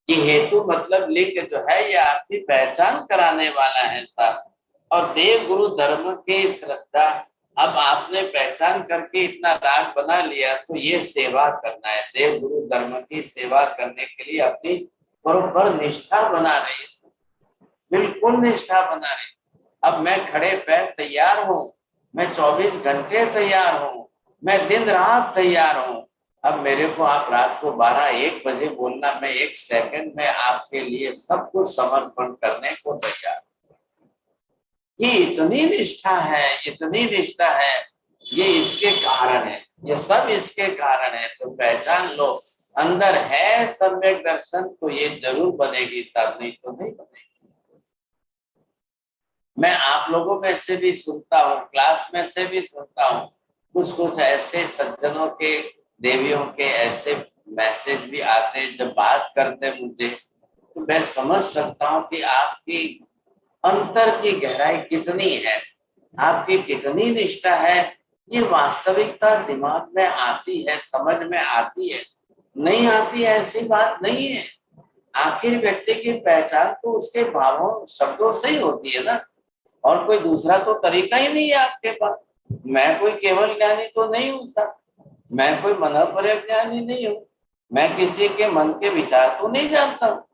ये हेतु मतलब लिंग जो है ये आपकी पहचान कराने वाला है साहब। और देव गुरु धर्म के श्रद्धा, अब आपने पहचान करके इतना राग बना लिया तो ये सेवा करना है। देव गुरु धर्म की सेवा करने के लिए अपनी बरोबर निष्ठा बना रही है, बिल्कुल निष्ठा बना रही। अब मैं खड़े पैर तैयार हूँ, मैं 24 घंटे तैयार हूँ, मैं दिन रात तैयार हूँ। अब मेरे को आप रात को 12-1 बजे बोलना, मैं 1 सेकंड में आपके लिए सब कुछ समर्पण करने को तैयार। ये इतनी निष्ठा है, इतनी निष्ठा है, ये इसके कारण है, ये सब इसके कारण है। तो पहचान लो, अंदर है सम्यक दर्शन तो ये जरूर बनेगी, साथ नहीं तो नहीं बनेगी। मैं आप लोगों में से भी सुनता हूँ, क्लास में से भी सुनता हूँ, कुछ ऐसे सज्जनों के, देवियों के ऐसे मैसेज भी आते हैं। जब बात करते मुझे तो मैं समझ सकता हूँ कि आपकी अंतर की गहराई कितनी है, आपकी कितनी निष्ठा है। ये वास्तविकता दिमाग में आती है, समझ में आती है, नहीं आती है ऐसी बात नहीं है। आखिर व्यक्ति की पहचान तो उसके भावों शब्दों से ही होती है ना, और कोई दूसरा तो तरीका ही नहीं है आपके पास। मैं कोई केवल ज्ञानी तो नहीं हूँ साहब, मैं कोई मनोपरि ज्ञानी नहीं हूँ, मैं किसी के मन के विचार तो नहीं जानता हूँ।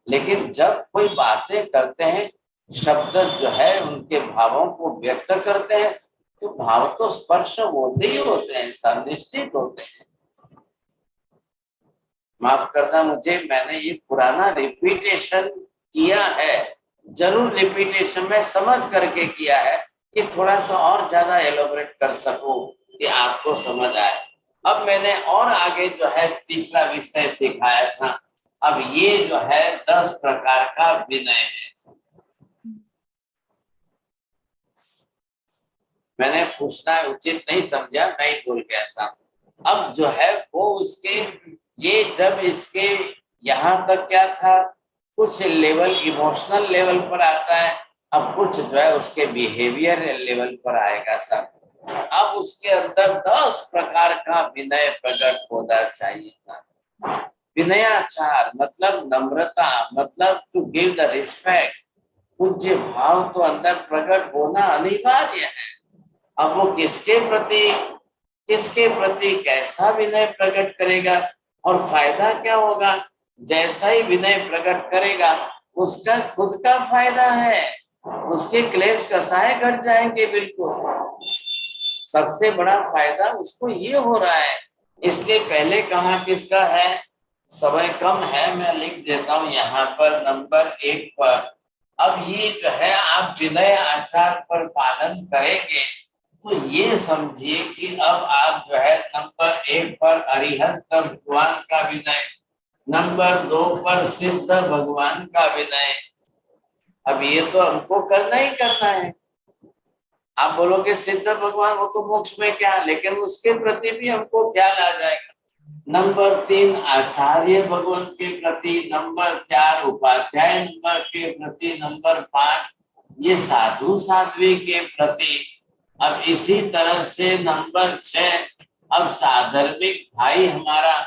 लेकिन जब कोई बातें करते हैं, शब्द जो है उनके भावों को व्यक्त करते हैं, तो भाव तो स्पर्श होते ही होते हैं साहब, निश्चित होते हैं। माफ करना मुझे, मैंने ये पुराना रिपीटेशन किया है, जरूर रिपीटेशन में समझ करके किया है कि थोड़ा सा और ज्यादा एलोबरेट कर सकूं कि आपको समझ आए। अब मैंने और आगे जो है तीसरा विषय सिखाया था। अब ये जो है 10 प्रकार का विनय है। मैंने पूछना उचित नहीं समझा, मैं ही बोल गया साहब। अब जो है वो उसके, ये जब इसके यहाँ तक क्या था, कुछ लेवल इमोशनल लेवल पर आता है, अब कुछ जो है उसके बिहेवियर लेवल पर आएगा साहब। अब उसके अंदर 10 प्रकार का विनय प्रकट होना चाहिए साहब। विनयाचार मतलब नम्रता, मतलब टू गिव द रिस्पेक्ट, पूज्य भाव तो अंदर प्रकट होना अनिवार्य है। अब वो किसके प्रति कैसा विनय प्रकट करेगा और फायदा क्या होगा। जैसा ही विनय प्रकट करेगा उसका खुद का फायदा है, उसके क्लेश कसाए घट जाएंगे। बिल्कुल सबसे बड़ा फायदा उसको ये हो रहा है। इसलिए पहले कहा किसका है, समय कम है, मैं लिख देता हूं यहाँ पर नंबर 1 पर। अब ये जो है आप विनय आचार पर पालन करेंगे तो ये समझिए कि अब आप जो है नंबर 1 पर अरिहंत भगवान का विनय, नंबर 2 पर सिद्ध भगवान का विनय। अब ये तो हमको करना ही करना है। आप बोलोगे सिद्ध भगवान वो तो मोक्ष में क्या, लेकिन उसके प्रति भी हमको ख्याल आ जाएगा। नंबर 3 आचार्य भगवान के प्रति, नंबर 4 उपाध्याय नंबर के प्रति, नंबर 5 ये साधु साध्वी के प्रति। अब इसी तरह से नंबर 6 अब साधर्मिक भाई हमारा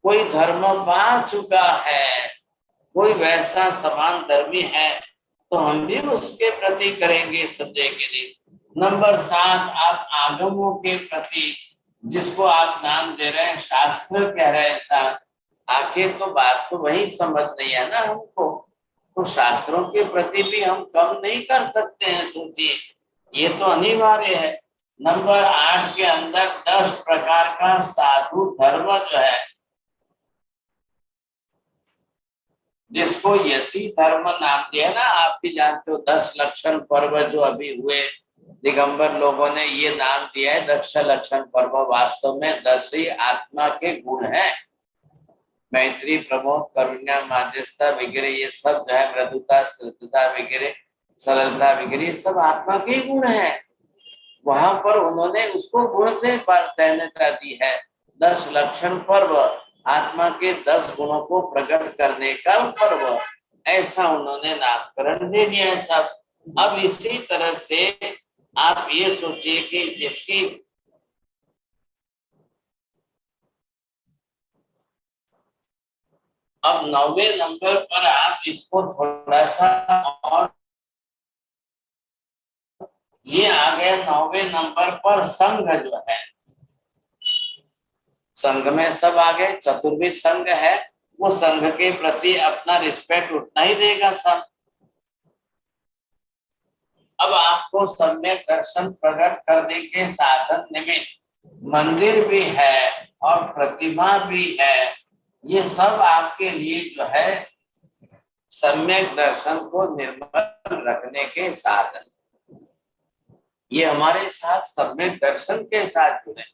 कोई धर्म पा चुका है, कोई वैसा समान धर्मी है तो हम भी उसके प्रति करेंगे समझे के लिए। नंबर 7 आप आगमों के प्रति, जिसको आप नाम दे रहे हैं शास्त्र कह रहे हैं साहब, आखिर तो बात तो वही समझ नहीं है ना हमको, तो शास्त्रों के प्रति भी हम कम नहीं कर सकते हैं। सोचिए ये तो अनिवार्य है। नंबर 8 के अंदर 10 प्रकार का साधु धर्म जो है, जिसको यति धर्म नाम दिया ना, आप भी जानते हो 10 लक्षण पर्व जो अभी हुए, दिगंबर लोगों ने ये नाम दिया है 10 लक्षण पर्व। वास्तव में 10 ही आत्मा के गुण हैं। मैत्री, प्रमोद, करुणा, माध्यस्थता वगैरह ये सब जो है, मृदुता, श्रद्धता वगैरह, सरलता वगैरह ये सब आत्मा के गुण हैं। वहां पर उन्होंने उसको गुण से मान्यता दी है। 10 लक्षण पर्व आत्मा के 10 गुणों को प्रकट करने का पर्व, ऐसा उन्होंने नामकरण दे दिया है सब। अब इसी तरह से आप ये सोचिए कि जिसकी अब 9वें नंबर पर आप इसको थोड़ा सा और ये आ गया 9वें नंबर पर संघ जो है, संघ में सब आ गए, चतुर्विध संघ है, वो संघ के प्रति अपना रिस्पेक्ट उतना ही देगा सब। अब आपको सम्यक दर्शन प्रकट करने के साधन निमित्त मंदिर भी है और प्रतिमा भी है, ये सब आपके लिए जो है सम्यक दर्शन को निर्मल रखने के साधन। ये हमारे साथ सम्यक दर्शन के साथ जुड़े।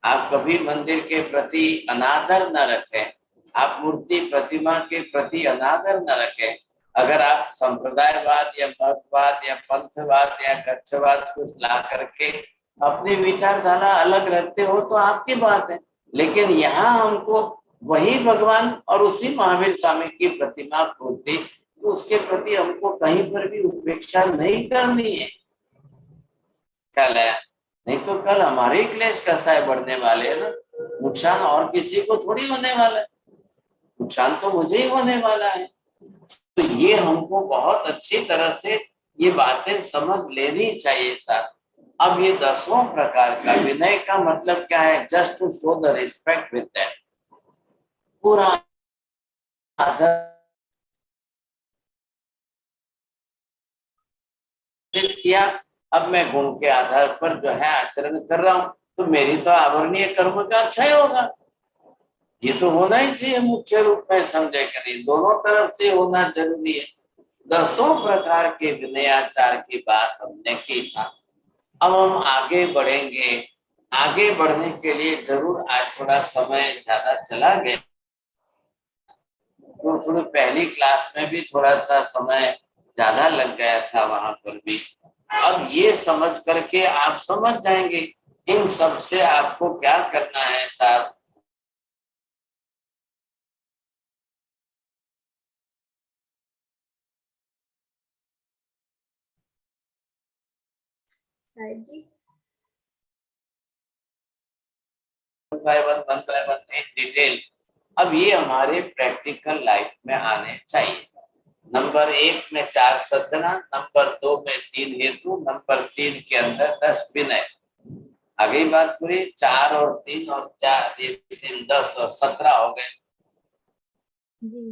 आप कभी मंदिर के प्रति अनादर न रखें, आप मूर्ति प्रतिमा के प्रति अनादर न रखें। अगर आप संप्रदायवाद या मतवाद या पंथवाद या कच्छवाद कुछ ला करके अपनी विचारधारा अलग रखते हो तो आपकी बात है, लेकिन यहाँ हमको वही भगवान और उसी महावीर स्वामी की प्रतिमा मूर्ति, तो उसके प्रति हमको कहीं पर भी उपेक्षा नहीं करनी है। कल है नहीं तो कल हमारे क्लेश कसाय बढ़ने वाले है ना, नुकसान और किसी को थोड़ी होने वाला है, नुकसान तो मुझे ही होने वाला है। तो ये हमको बहुत अच्छी तरह से ये बातें समझ लेनी चाहिए साथ। अब ये 10 प्रकार का विनय का मतलब क्या है? Just to show the respect with that, पूरा आदर किया। अब मैं गुण के आधार पर जो है आचरण कर रहा हूं, तो मेरी तो आवरणीय कर्म का अच्छा ही होगा। ये तो होना ही चाहिए मुख्य रूप में, समझे कि नहीं? दोनों तरफ से होना जरूरी है। 10 प्रकार के विनयाचार की बात हमने की साथ। अब हम आगे बढ़ेंगे। आगे बढ़ने के लिए जरूर आज थोड़ा समय ज्यादा चला गया, तो थोड़ी पहली क्लास में भी थोड़ा सा समय ज्यादा लग गया था वहां पर भी। अब ये समझ करके आप समझ जाएंगे इन सब से आपको क्या करना है साहब। One by one in detail. अब ये हमारे प्रैक्टिकल लाइफ में आने चाहिए। नंबर 1 में 4 साधना, नंबर 2 में 3 हेतु, नंबर 3 के अंदर 10 विनय। आगे बात पूरी 4 और 3 और 4 ये 3 10 और 17 हो गए।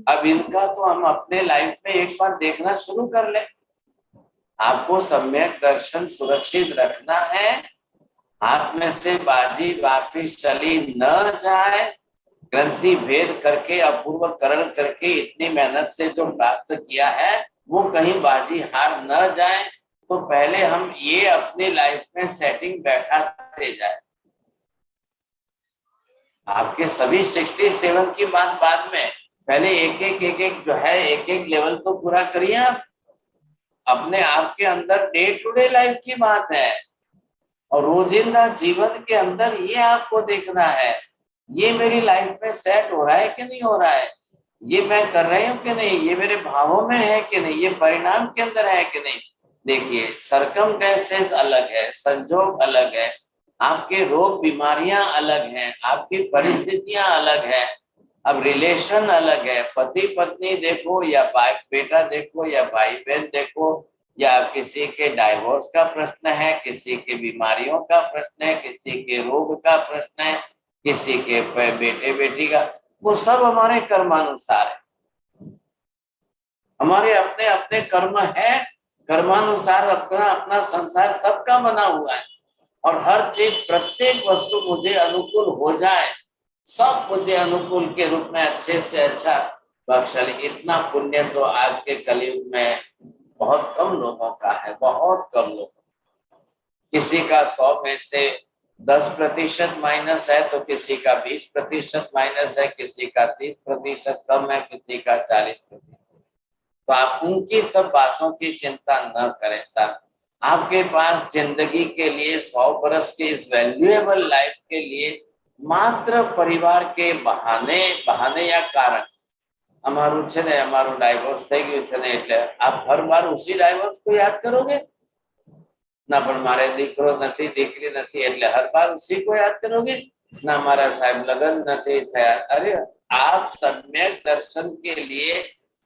अब इनका तो हम अपने लाइफ में एक बार देखना शुरू कर ले। आपको सम्यक दर्शन सुरक्षित रखना है, हाथ में से बाजी वापिस चली न जाए। ग्रंथि भेद करके अपूर्वकरण करके इतनी मेहनत से जो प्राप्त किया है वो कहीं बाजी हार न जाए, तो पहले हम ये अपनी लाइफ में सेटिंग बैठाते जाए। आपके सभी 67 की बात बाद में, पहले एक जो है एक लेवल तो पूरा करिए आप। अपने आप के अंदर डे टू डे लाइफ की बात है और रोजिंदा जीवन के अंदर ये आपको देखना है, ये मेरी लाइफ में सेट हो रहा है कि नहीं हो रहा है, ये मैं कर रही हूँ कि नहीं, ये मेरे भावों में है कि नहीं, ये परिणाम के अंदर है कि नहीं। देखिए सर्कमस्टेंसेस अलग है, संजोग अलग है, आपके रोग बीमारियां अलग हैं, आपकी परिस्थितियां अलग है, अब रिलेशन अलग है। पति पत्नी देखो या भाई बेटा देखो या भाई बहन देखो, या किसी के डाइवोर्स का प्रश्न है, किसी के बीमारियों का प्रश्न है, किसी के रोग का प्रश्न है, किसी के बेटे बेटी का, वो सब हमारे कर्मानुसार है। हमारे अपने अपने कर्म है, कर्मानुसार अपना अपना संसार सबका बना हुआ है। और हर चीज प्रत्येक वस्तु मुझे अनुकूल हो जाए, सब मुझे अनुकूल के रूप में अच्छे से अच्छा बख्शली। इतना पुण्य तो आज के कलयुग में बहुत कम लोगों का है, बहुत कम लोगों। किसी का 100 में से 10% माइनस है, तो किसी का 20% माइनस है, किसी का 30% कम है, किसी का 40%। तो आप उनकी सब बातों की चिंता न करें साहब। आपके पास जिंदगी के लिए 100 बरस के इस वैल्यूएबल लाइफ के लिए मात्र परिवार के बहाने या कारण અમારું છે ને અમારું ડાયવોર્સ થઈ ગયું છે ને એટલે આપ હર વાર ઉસી ડાયવોર્સ को याद करोगे ना, પણ મારે દીકરો નથી દીકરી નથી એટલે हर बार उसी को याद करोगे ना, हमारा साहब लगन नहीं थया। अरे आप सम्यक दर्शन के लिए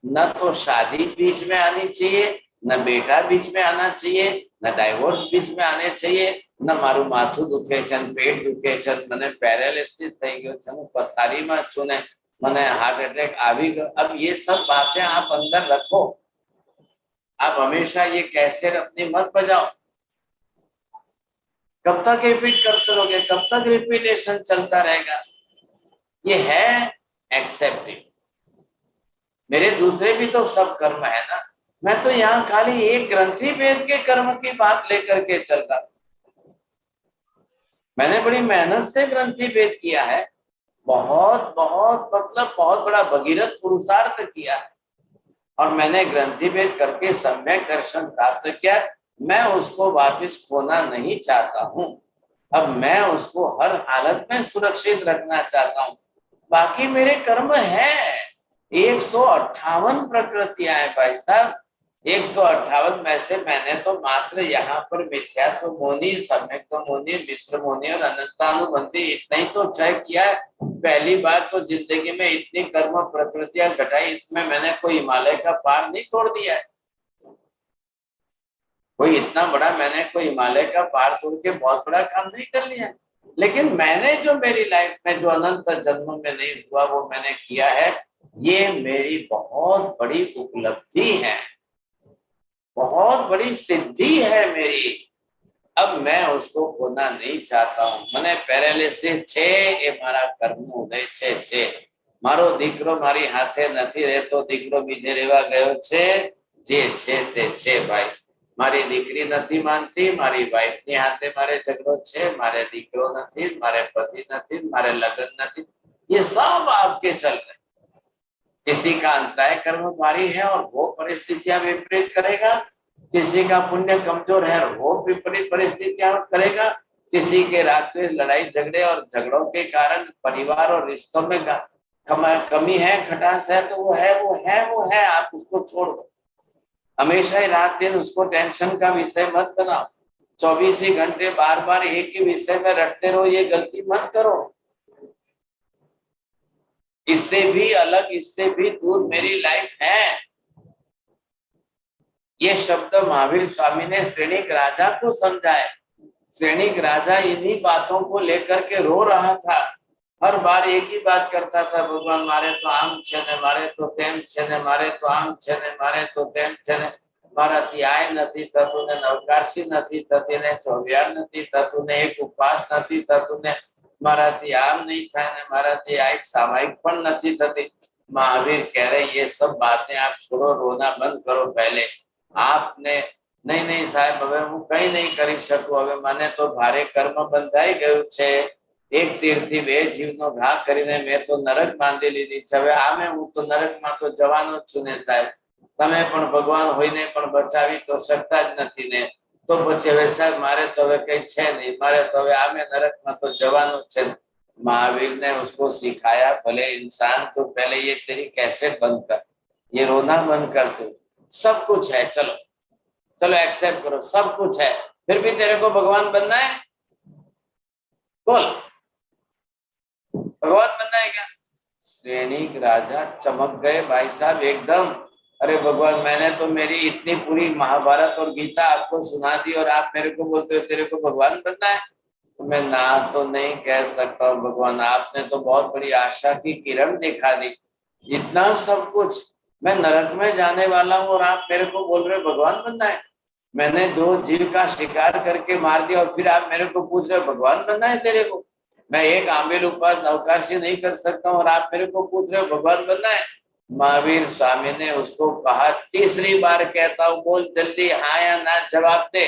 न तो शादी बीच में आनी चाहिए, न बेटा बीच में आना चाहिए, न डाइवोर्स बीच में आने चाहिए, न मारू माथु दुखे छे, पेट दुखे छे, मने पैरालिसिस થઈ ગયો છે, હું પથારીમાં છું ને મને हार्ट अटैक આવી ગયો। अब ये सब बातें आप अंदर रखो, आप हमेशा ये कैसे अपनी मत बजाओ। कब तक रिपीट करते रहोगे, कब तक रिपीटेशन चलता रहेगा। ये है एक्सेप्टिंग। मेरे दूसरे भी तो सब कर्म है ना, मैं तो यहाँ खाली एक ग्रंथि भेद के कर्म की बात लेकर के चल रहा। मैंने बड़ी मेहनत से ग्रंथि भेद किया है, बहुत बहुत मतलब बहुत बड़ा भगीरथ पुरुषार्थ किया है, और मैंने ग्रंथि भेद करके सम्यक दर्शन प्राप्त किया। मैं उसको वापस खोना नहीं चाहता हूँ। अब मैं उसको हर हालत में सुरक्षित रखना चाहता हूँ। बाकी मेरे कर्म है 158 प्रकृतियां हैं भाई साहब। 158 में से मैंने तो मात्र यहाँ पर मिथ्या तो मोनी, सम्यक तो मोनी, मिश्र मोनी और अनंतानुबंधी इतना ही तो तय किया है। पहली बार तो जिंदगी में इतनी कर्म प्रकृतियां घटाई, इसमें मैंने कोई हिमालय का पार नहीं तोड़ दिया है। कोई इतना बड़ा मैंने कोई हिमालय का पार तोड़ के बहुत बड़ा काम नहीं कर लिया, लेकिन मैंने जो मेरी लाइफ में जो अनंत जन्मों में नहीं हुआ वो मैंने किया है। ये मेरी बहुत बड़ी उपलब्धि है, बहुत बड़ी सिद्धि है मेरी। अब मैं उसको खोना नहीं चाहता हूँ। मैंने पैरालिसिस छे ए मारा कर्म उदय छे। मारो दीकरो मारी हाथे नहीं रहतो, दीकरो बीजे रेवा गयो छे, जे छे ते छे भाई। मारी दीकरी नहीं मानती, मारी वाइफ नी हाथे मारे झगड़ो छे, मारे दीकरो नहीं, मारे पति नहीं, मारे लगन नहीं, ये सब आपके चल रहे। किसी का अंतराय कर्म भारी है और वो परिस्थितियां विपरीत करेगा, किसी का पुण्य कमजोर है और वो विपरीत परिस्थितियां करेगा, किसी के रात में लड़ाई झगड़े और झगड़ों के कारण परिवार और रिश्तों में कमी है, खटास है, तो वो है, आप उसको छोड़ दो। हमेशा ही रात दिन उसको टेंशन का विषय मत बनाओ। 24 ही घंटे बार बार एक ही विषय में रटते रहो, ये गलती मत करो। इससे भी अलग, इससे भी दूर मेरी लाइफ है। ये शब्द महावीर स्वामी ने श्रेणिक राजा को समझाए। श्रेणिक राजा इन्हीं बातों को लेकर के रो रहा था। हर बार एक ही बात करता था, भगवान मारे तो आम छे ने, मारे तो तेम छे ने, मारे तो आम छे ने, मारे तो तेम छे ने, माराथी आय नथी थतुं ने, नवकारसी नथी थती ने, ચોવિયાર नथी थतुं ने, एक उपवास नथी थतुं ने, माराथी आम नहीं थाय ने, माराथी आ एक सामायिक पण नथी थती। महावीर कह रहे ये सब बातें आप छोड़ो, रोना बंद करो। पहले आपने नहीं साहेब હવે હું કઈ નહીં કરી શકું, હવે મને તો ભારે કર્મ બંધાઈ ગયું છે। એક તીરથી બે જીવનો ઘા કરીને મેં તો નરક બાંધી લીધી છે। હવે આમે હું તો નરકમાં તો જવાનો જ છું ને સાહેબ, તમે પણ ભગવાન હોઈને પણ બચાવી તો શકતા જ નથી ને, તો પછી હવે સાહેબ મારે તો હવે કઈ છે નહીં, મારે તો હવે આમે નરકમાં તો જવાનું જ છે। महावीर ने उसको सिखाया, भले इंसान तो पहले ये तेरी कैसे बंद कर, ये रोना बंद कर, तू सब कुछ है, चलो चलो एक्सेप्ट करो, सब कुछ है, फिर भी तेरे को भगवान बनना है। बोल भगवान बनना है क्या? श्रेणिक राजा चमक गए भाई साहब एकदम। अरे भगवान मैंने तो मेरी इतनी पूरी महाभारत और गीता आपको सुना दी और आप मेरे को बोलते हो तेरे को भगवान बनना है। तो मैं ना तो नहीं कह सकता हूँ भगवान, आपने तो बहुत बड़ी आशा की किरण दिखा दी। इतना सब कुछ, मैं नरक में जाने वाला हूँ और आप मेरे को बोल रहे भगवान बनना है। मैंने 2 जीव का शिकार करके मार दिया और फिर आप मेरे को पूछ रहे भगवान बनना है तेरे को। मैं एक आंबिल उपवास नवकारसी नहीं कर सकता हूँ और आप मेरे को पूछ रहे हो भगवान बनना है। महावीर स्वामी ने उसको कहा, तीसरी बार कहता हूँ, बोल जल्दी हाँ या ना जवाब दे।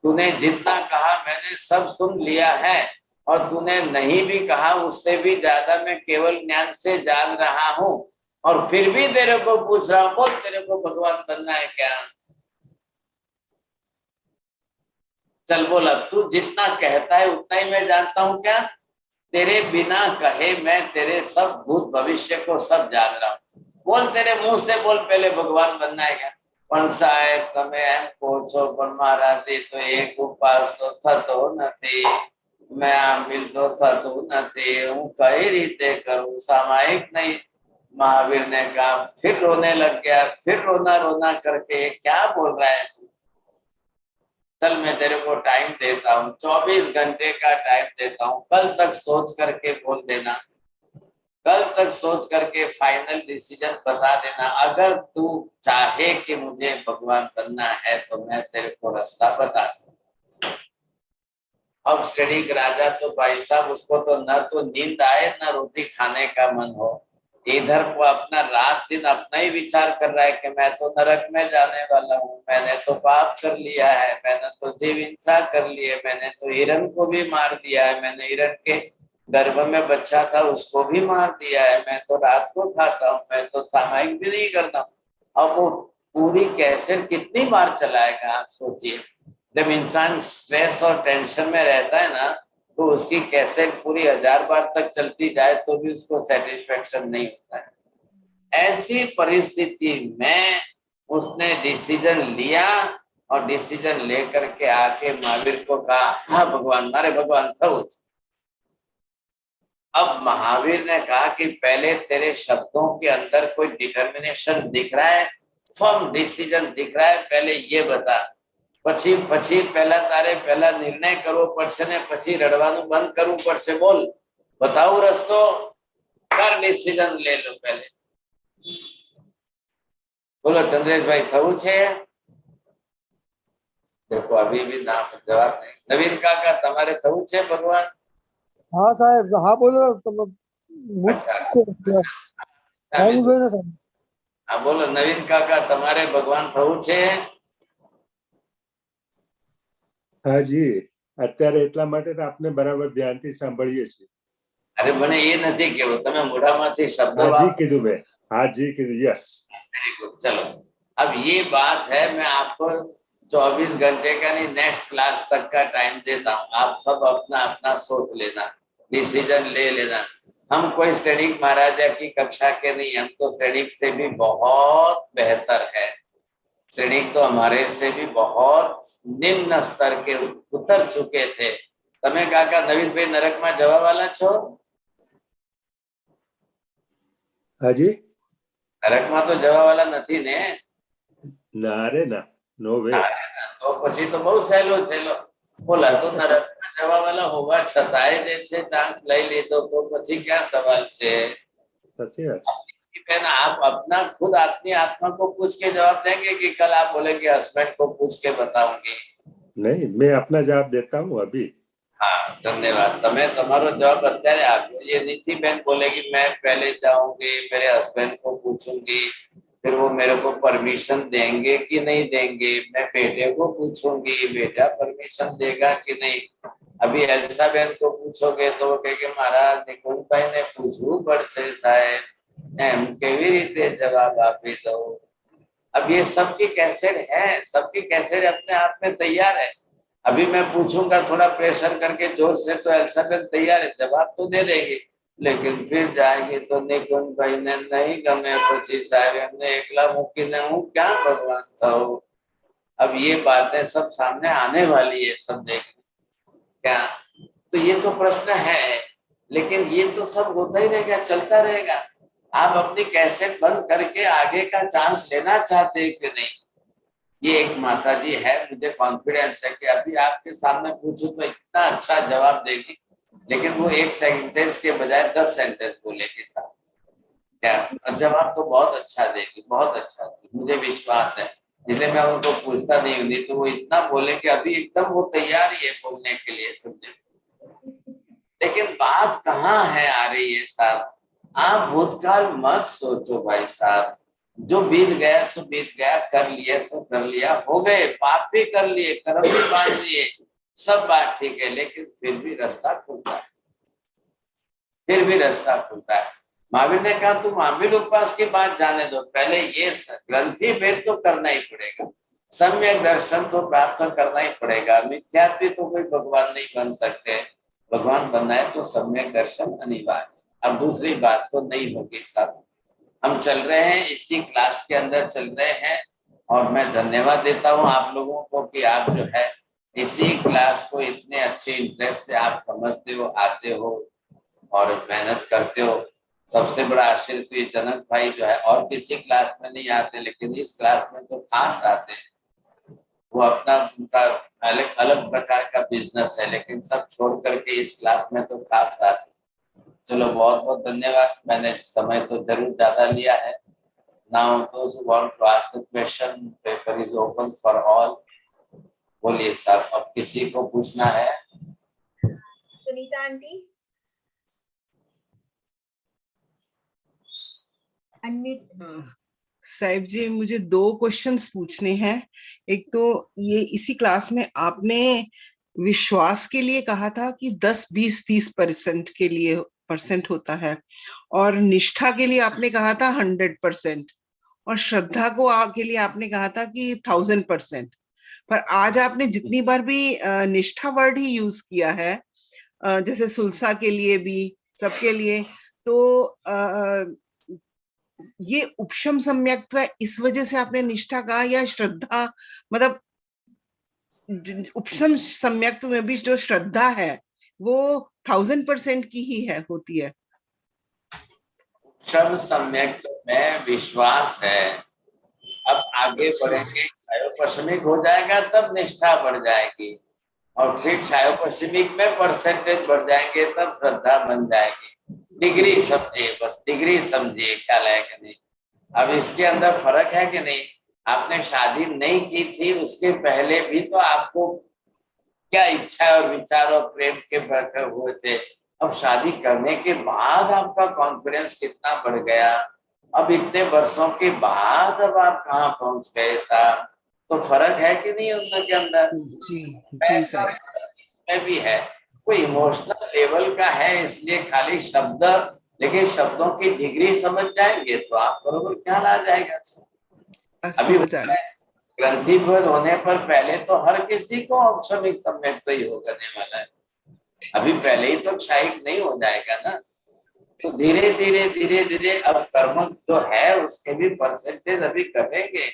तूने जितना कहा मैंने सब सुन लिया है, और तूने नहीं भी कहा उससे भी ज्यादा मैं केवल ज्ञान से जान रहा हूँ, और फिर भी तेरे को पूछ रहा हूँ, बोल तेरे को भगवान बनना है क्या? चल बोला, तू जितना कहता है उतना ही मैं जानता हूँ क्या? तेरे बिना कहे मैं तेरे सब भूत भविष्य को सब जान रहा हूँ। बोल, तेरे मुंह से बोल, पहले भगवान बनना है क्या? पण साहेब તમે એમ કહો છો, પણ મારાથી તો એક ઉપવાસ તો થતો નથી, मैं आमिल तो થતું નથી, હું કઈ રીતે કરું? सामायिक नहीं। महावीर ने कहा, फिर रोने लग गया, फिर रोना रोना करके क्या बोल रहा है तू? चल मैं तेरे को टाइम देता हूँ, 24 घंटे का टाइम देता हूँ, कल तक सोच करके बोल देना, कल तक सोच करके फाइनल डिसीजन बता देना। अगर तू चाहे कि मुझे भगवान बनना है तो मैं तेरे को रास्ता बता सकता। अब श्रेणिक राजा तो भाई साहब, उसको तो न तो नींद आए न रोटी खाने का मन हो, इधर को अपना रात दिन अपना ही विचार कर रहा है कि मैं तो नरक में जाने वाला हूँ, मैंने तो पाप कर लिया है, मैंने तो जीव हिंसा कर ली है, मैंने तो हिरण को भी मार दिया है, मैंने हिरण के गर्भ में बच्चा था उसको भी मार दिया है, मैं तो रात को खाता हूँ, मैं तो सामायिक भी नहीं करता हूँ। अब वो पूरी कैसेट कितनी बार चलाएगा आप सोचिए। जब इंसान स्ट्रेस और टेंशन में रहता है ना, तो उसकी कैसेट पूरी 1000 बार तक चलती जाए तो भी उसको सेटिस्फेक्शन नहीं होता है। ऐसी परिस्थिति में उसने डिसीजन लिया और डिसीजन लेकर के आके महावीर को कहा, हाँ भगवान, मारे भगवान थवु। अब महावीर ने कहा कि पहले तेरे शब्दों के अंदर कोई डिटर्मिनेशन दिख रहा है, फर्म डिसीजन दिख रहा है, पहले ये बता। પછી પહેલા તારે પહેલા નિર્ણય કરવો પડશે ને પછી રડવાનું બંધ કરવું પડશે। બોલ, બતાવું રસ્તો, કર ડિસિઝન ले लो पहले। बोलो चंद्रेश भाई, થવું છે? देखो अभी भी नाम जवाब नहीं। नवीन काका, તમારે થવું છે ભગવાન? हाँ साहेब, हाँ बोलो। हाँ बोलो नवीन काका, તમારે ભગવાન થવું છે? હાજી, અત્યારે એટલા માટે તો આપને બરાબર ધ્યાનથી સાંભળીએ છીએ। અરે મને એ નથી કેવું, તમે મોઢામાંથી શબ્દ હાજી કીધું મેં, હાજી કીધું, यस। Very good. चलो अब ये बात है, मैं आपको 24 घंटे का नहीं, नेक्स्ट क्लास तक का टाइम देता हूँ। आप सब अपना अपना सोच लेना, डिसीजन ले लेना। हम कोई श्रेणिक महाराजा की कक्षा के नहीं, हम तो श्रेणिक से भी बहुत बेहतर है। श्रेणिक तो हमारे से भी बहुत निम्न स्तर के उतर चुके थे। તમે કાકા નવીન ભાઈ નરકમાં જવા વાળા છો? હાજી, નરકમાં તો જવા વાળા નથી ને? ના રે ના, નો વે। તો પછી તો બહુ સહેલો છેલો બોલા, તો નરકમાં જવા વાળા હોવા છતાંય જે છે ચાન્સ લઈ લીધો, તો પછી ક્યાં સવાલ છે? સાચી વાત છે। आप अपना खुद अपनी आत्मा को पूछ के जवाब देंगे कि कल आप बोलेंगे हस्बैंड को पूछ के बताऊंगी? नहीं, मैं अपना जवाब देता हूँ अभी। हाँ, धन्यवाद। तमें तुम्हारो जवाब અત્યારે આપ્યો। ये नीति बहन बोलेगी मैं पहले जाऊंगी, मेरे हस्बैंड को पूछूंगी, फिर वो मेरे को परमिशन देंगे कि नहीं देंगे, मैं बेटे को पूछूंगी, बेटा परमिशन देगा कि नहीं। अभी एल्सा बहन को पूछोगे तो वो कहेगी महाराज निकुंज भाई ने पूछવું પડશે साहेब, एम केवी रीते जवाब आपी दो। अब ये सबकी कैसेट है, सबकी कैसेट अपने आप में तैयार है। अभी मैं पूछूंगा थोड़ा प्रेशर करके जोर से, तो एल्साबेथ तैयार है, जवाब तो दे देगी, लेकिन फिर जाएगी तो निकुंज भाई ने नहीं गमे, પછી साहब हमने एकला મૂકીને હું क्या भगवान था। अब ये बातें सब सामने आने वाली है, सब देखें क्या। तो ये तो प्रश्न है, लेकिन ये तो सब होता ही रहेगा, चलता रहेगा। आप अपनी कैसेट बंद करके आगे का चांस लेना चाहते हैं कि नहीं? ये एक माता जी है, मुझे कॉन्फिडेंस है कि अभी आपके सामने पूछूं तो इतना अच्छा जवाब देगी, लेकिन वो एक सेंटेंस के बजाय 10 सेंटेंस बोलेगी साहब, क्या जवाब तो बहुत अच्छा देगी, बहुत अच्छा देगी, मुझे विश्वास है। इसलिए मैं उनको पूछता नहीं हूँ, तो वो इतना बोले कि अभी एकदम वो तैयार ही है बोलने के लिए, समझे। लेकिन बात कहाँ है आ रही है साहब, आप भूतकाल मत सोचो भाई साहब, जो बीत गया सो बीत गया, कर लिया सो कर लिया, हो गए, पाप भी कर लिए, कर्म भी बांध लिए, सब बात ठीक है, लेकिन फिर भी रास्ता खुलता है, फिर भी रास्ता खुलता है। महावीर ने कहा तुम आमिल उपवास की बात जाने दो, पहले ये ग्रंथि भेद तो करना ही पड़ेगा, सम्यक दर्शन तो प्राप्त करना ही पड़ेगा, मिथ्यात्व तो कोई भगवान नहीं बन सकते। भगवान बनना है तो सम्यक दर्शन अनिवार्य। अब दूसरी बात तो नहीं होगी साहब, हम चल रहे हैं इसी क्लास के अंदर चल रहे हैं, और मैं धन्यवाद देता हूँ आप लोगों को कि आप जो है इसी क्लास को इतने अच्छे इंटरेस्ट से आप समझते हो, आते हो और मेहनत करते हो। सबसे बड़ा आश्चर्य तो ये जनक भाई जो है और किसी क्लास में नहीं आते, लेकिन इस क्लास में तो खास आते हैं। वो अपना उनका अलग अलग प्रकार का बिजनेस है, लेकिन सब छोड़ करके इस क्लास में तो खास आते हैं। चलो बहुत बहुत धन्यवाद, मैंने समय तो जरूर ज्यादा लिया है। Now those who want to ask the question, paper is open for all. बोलिए सर, अब किसी को पूछना है? सुनीता आंटी, साहिब जी मुझे 2 क्वेश्चंस पूछने हैं। एक तो ये इसी क्लास में आपने विश्वास के लिए कहा था कि 10, 20, 30% के लिए परसेंट होता है, और निष्ठा के लिए आपने कहा था 100%, और श्रद्धा को के लिए आपने कहा था कि 1000%। पर आज आपने जितनी बार भी निष्ठा वर्ड ही यूज किया है, जैसे सुलसा के लिए भी, सबके लिए, तो ये उपशम सम्यक्त्व इस वजह से आपने निष्ठा कहा, या श्रद्धा, मतलब उपशम सम्यक्त्व में भी जो श्रद्धा है वो 1000% की ही है, होती है? उपशम सम्यक्त्व में विश्वास है। अब आगे बढ़ेंगे, क्षायोपशमिक हो जाएगा तब निष्ठा बढ़ जाएगी, और फिर क्षायोपशमिक में परसेंटेज बढ़ जाएंगे तब श्रद्धा बन जाएगी। डिग्री समझिए, बस डिग्री समझिए, ख्याल है कि नहीं? अब इसके अंदर फर्क है कि नहीं? आपने शादी नहीं की थी, उसके पहले भी तो आपको क्या इच्छा और विचार और प्रेम के प्रकट हुए थे। अब शादी करने के बाद आपका कॉन्फिडेंस कितना बढ़ गया, अब इतने वर्षों के बाद अब आप कहाँ पहुंच गए साहब। तो फर्क है कि नहीं उनके अंदर? जी सर, इसमें भी है, कोई इमोशनल लेवल का है, इसलिए खाली शब्द, लेकिन शब्दों की डिग्री समझ जाएंगे तो आप बरोबर ख्याल आ जाएगा। अभी ग्रंथीभूत होने पर पहले तो हर किसी को औपशमिक सम्यक तो ही होने वाला है, अभी पहले ही तो क्षायिक नहीं हो जाएगा ना। तो धीरे धीरे धीरे धीरे अब कर्म जो है उसके भी परसेंटेज अभी करेंगे,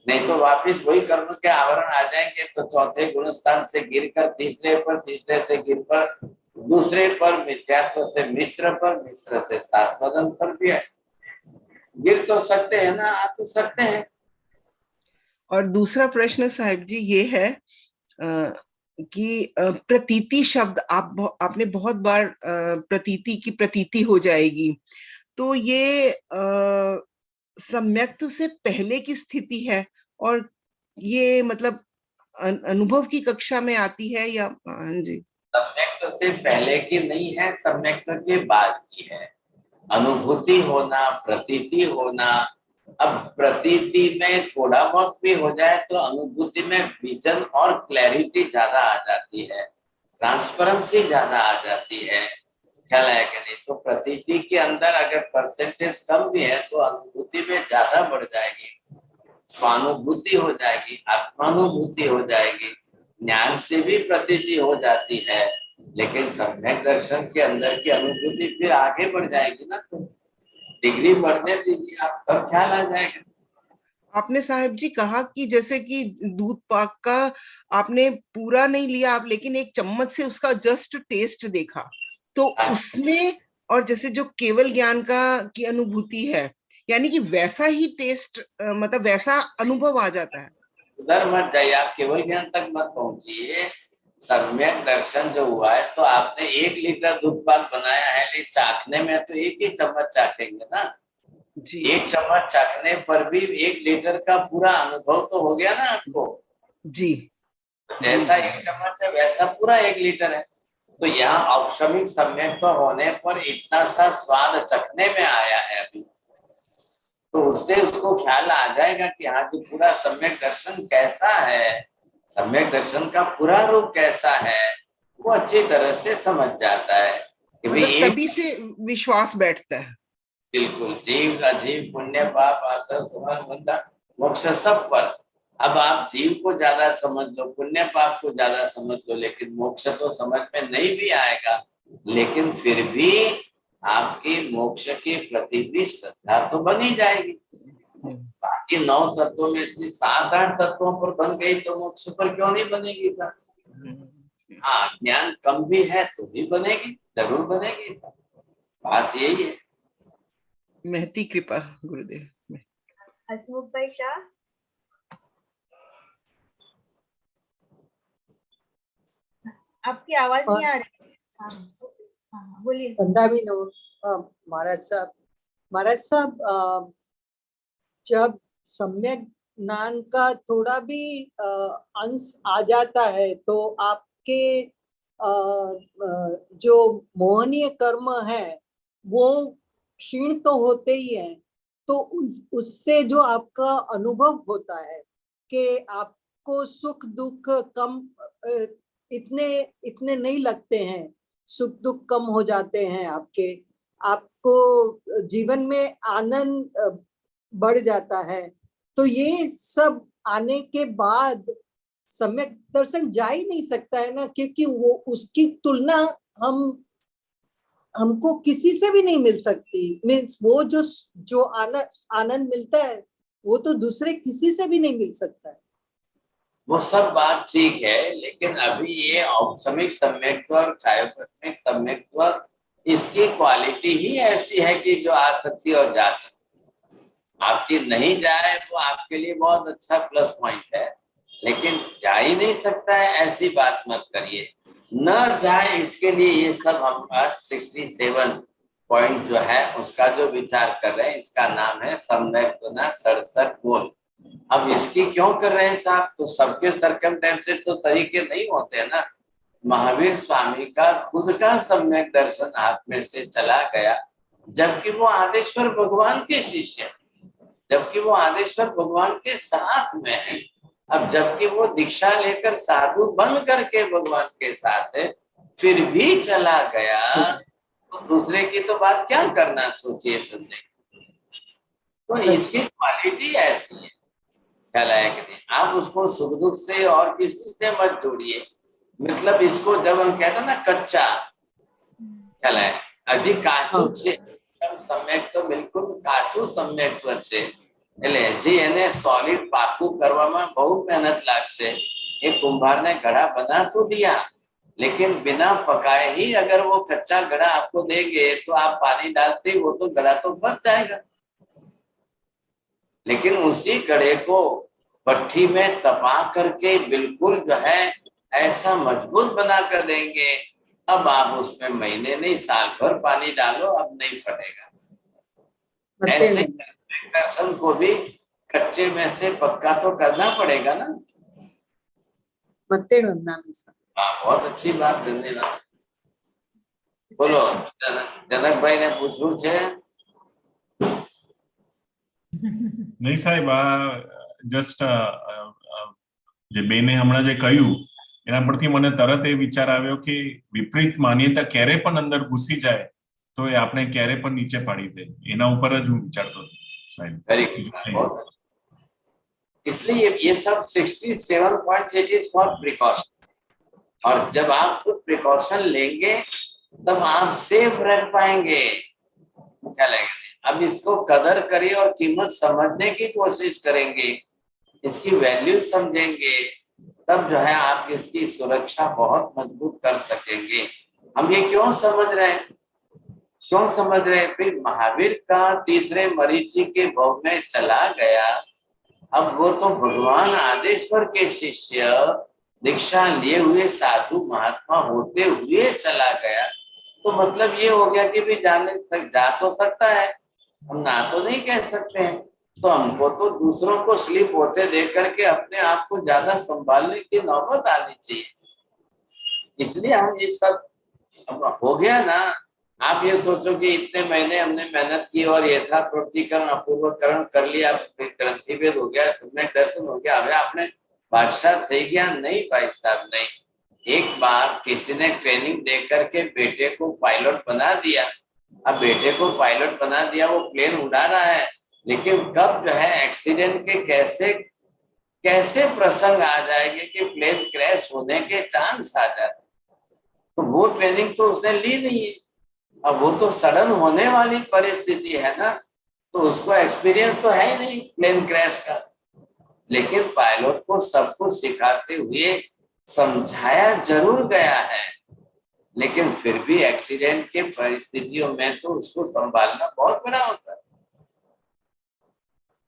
नहीं तो वापिस वही कर्म के आवरण आ जाएंगे। तो चौथे गुण स्थान से गिरकर तीसरे पर, तीसरे से गिर पर, दूसरे पर, मिथ्यात्व से मिश्र पर, मिश्र से शास्त्रदन पर भी है। गिर तो सकते हैं ना, आ तो सकते हैं। और दूसरा प्रश्न साहिब जी ये है कि प्रतीति शब्द आपने बहुत बार प्रतीति की प्रतीति हो जाएगी, तो ये सम्यक्त्व से पहले की स्थिति है, और ये मतलब अनुभव की कक्षा में आती है या? हाँ जी, सम्यक्त्व से पहले की नहीं है, सम्यक्त्व के बाद की है। अनुभूति होना, प्रतीति होना, अब प्रतीति में थोड़ा बहुत भी हो जाए तो अनुभूति में विजन और क्लैरिटी ज्यादा आ जाती है, ट्रांसपेरेंसी ज्यादा आ जाती है, ख्याल है कि नहीं? तो प्रतीति के अंदर अगर परसेंटेज कम भी है तो अनुभूति में ज्यादा बढ़ जाएगी, स्वानुभूति हो जाएगी, आत्मानुभूति हो जाएगी, ज्ञान से भी प्रतीति हो जाती है, लेकिन सम्यक दर्शन के अंदर की अनुभूति फिर आगे बढ़ जाएगी ना। तो डिग्री बढ़ने दीजिए आप, तब ख्याल आ जाएगा। आपने साहिब जी कहा कि जैसे कि दूध पाक का आपने पूरा नहीं लिया आप, लेकिन एक चम्मच से उसका जस्ट टेस्ट देखा, तो उसमें और जैसे जो केवल ज्ञान का की अनुभूति है, यानी कि वैसा ही टेस्ट, मतलब वैसा अनुभव आ जाता है। उधर मत जाइए, आप केवल ज्ञान तक मत पहुंचिए। सम्यक दर्शन जो हुआ है तो आपने 1 लीटर दूध पाक बनाया है, लेकिन चाखने में तो 1 ही चम्मच चाखेंगे ना जी। 1 चम्मच चाखने पर भी 1 लीटर का पूरा अनुभव तो हो गया ना आपको जी। जैसा 1 चम्मच है वैसा पूरा 1 लीटर है। तो यहाँ औपशमिक सम्यक तो होने पर इतना सा स्वाद चखने में आया है अभी, तो उससे उसको ख्याल आ जाएगा कि हाँ जी पूरा सम्यक दर्शन कैसा है, सम्यक दर्शन का पूरा रूप कैसा है, वो अच्छी तरह से समझ जाता है कि भाई तभी से विश्वास बैठता है। बिल्कुल, जीव अजीव पुण्य पाप आसर समर बंधा मोक्ष सब पर अब आप जीव को ज्यादा समझ लो, पुण्य पाप को ज्यादा समझ लो, लेकिन मोक्ष तो समझ में नहीं भी आएगा, लेकिन फिर भी आपकी मोक्ष के प्रति भी श्रद्धा तो बनी जाएगी। बाकी 9 तत्वों में से 7-8 तत्वों पर बन गई तो मोक्ष पर क्यों नहीं बनेगी? हाँ, ज्ञान कम भी है तो भी बनेगी, जरूर बनेगी। बात यही है। महती कृपा गुरुदेव। हसमुख भाई शाह, आपकी आवाज नहीं आ रही। हाँ, बोलिए। महाराज साहब, जब सम्यक ज्ञान का थोड़ा भी अंश आ जाता है तो आपके जो मोहनीय कर्म है वो क्षीण तो होते ही है, तो उससे जो आपका अनुभव होता है कि आपको सुख दुख कम इतने नहीं लगते हैं, सुख दुख कम हो जाते हैं आपको जीवन में आनंद बढ़ जाता है, तो ये सब आने के बाद सम्यक दर्शन जा ही नहीं सकता है ना, क्योंकि वो उसकी तुलना हमको किसी से भी नहीं मिल सकती। मीन्स वो जो आनंद मिलता है वो तो दूसरे किसी से भी नहीं मिल सकता है। वो सब बात ठीक है, लेकिन अभी ये औपसमिक सम्यक्त्व और छायोपस्मिक सम्यक्त्व, इसकी क्वालिटी ही ऐसी है कि जो आ सकती और जा सकती। आपकी नहीं जाए तो आपके लिए बहुत अच्छा प्लस पॉइंट है, लेकिन जा ही नहीं सकता है ऐसी बात मत करिए। न जाए इसके लिए ये सब हम 67 पॉइंट जो है उसका जो विचार कर रहे हैं, इसका नाम है सम्यक गुना 67 बोल। अब इसकी क्यों कर रहे हैं साहब? तो सबके सर्कमस्टेंसेस तो तरीके नहीं होते हैं ना। महावीर स्वामी का खुद का सम्यक दर्शन हाथ में से चला गया, जबकि वो आदेश्वर भगवान के शिष्य हैं, जबकि वो आदेश्वर भगवान के साथ में है। अब जबकि वो दीक्षा लेकर साधु बन करके भगवान के साथ है, फिर भी चला गया, तो दूसरे की तो बात क्या करना, सोचिए सुनने। तो इसकी क्वालिटी ऐसी है, ख्याल आया कि नहीं? आप उसको सुख दुख से और किसी से मत जोड़िए। मतलब इसको जब हम कहते हैं ना कच्चा, ख्याल आया अजी काचू से सम्यक तो बिल्कुल काचू सम्यक तो अच्छे એટલે જે એને सॉलिड પાકું કરવામાં બહુ મહેનત लागશે। एक कुंभार ने घड़ा बना तो दिया, लेकिन बिना पकाए ही अगर वो कच्चा घड़ा आपको देंगे तो आप पानी डालते वो तो घड़ा तो बन जाएगा। लेकिन उसी घड़े को भट्ठी में तपा करके बिल्कुल जो है ऐसा मजबूत बना कर देंगे, अब आप उसमें महीने नहीं साल भर पानी डालो, अब नहीं फटेगा। ऐसे दर्शन को भी कच्चे में से पक्का तो करना पड़ेगा ना। हाँ, बहुत अच्छी बात, धन्यवाद। बोलो जनक भाई ने पूछू छे? नहीं साहेब, जस्ट જે બેને હમણાં જે કહ્યું એના પરથી મને તરત એ વિચાર આવ્યો કે વિપરીત માન્યતા ક્યારે પણ અંદર ઘૂસી જાય તો એ આપણે ક્યારે પણ નીચે પાડી દે, એના ઉપર જ હું વિચારતો હતો સાહેબ। इसलिए ये सब 67 पॉइंट इज फॉर प्रिकॉशन, और जब आप खुद प्रिकॉशन लेंगे तब आप सेफ रह पाएंगे। क्या लगेगा? अब इसको कदर करिए और कीमत समझने की कोशिश करेंगे, इसकी वैल्यू समझेंगे, तब जो है आप इसकी सुरक्षा बहुत मजबूत कर सकेंगे। हम ये क्यों समझ रहे हैं? क्यों समझ रहे हैं? फिर महावीर का तीसरे मरीची के भोग में चला गया, अब वो तो भगवान आदेश्वर के शिष्य दीक्षा लिए हुए साधु महात्मा होते हुए चला गया, तो मतलब ये हो गया कि भी जा तो सकता है, हम ना तो नहीं कह सकते हैं। तो हमको तो दूसरों को स्लिप होते देख करके अपने आप को ज्यादा संभालने की नौबत आनी चाहिए। इसलिए हम ये सब हो गया ना। आप ये सोचो कि इतने महीने हमने मेहनत की और यथा प्रवृत्तिकरण अपूर्वकरण कर लिया, ग्रंथिभेद हो गया, सम्यक दर्शन हो गया, अब आपने बादशाह थे गया? नहीं भाई साहब, नहीं। एक बार किसी ने ट्रेनिंग दे करके बेटे को पायलट बना दिया, अब बेटे को पायलट बना दिया, वो प्लेन उड़ा रहा है, लेकिन कब जो है एक्सीडेंट के कैसे प्रसंग आ जाएंगे कि प्लेन क्रैश होने के चांस आ जाते, तो वो ट्रेनिंग तो उसने ली नहीं है। अब वो तो सडन होने वाली परिस्थिति है ना, तो उसको एक्सपीरियंस तो है ही नहीं प्लेन क्रैश का। लेकिन पायलट को सब कुछ सिखाते हुए समझाया जरूर गया है, लेकिन फिर भी एक्सीडेंट के परिस्थितियों में तो उसको संभालना बहुत बड़ा होता है।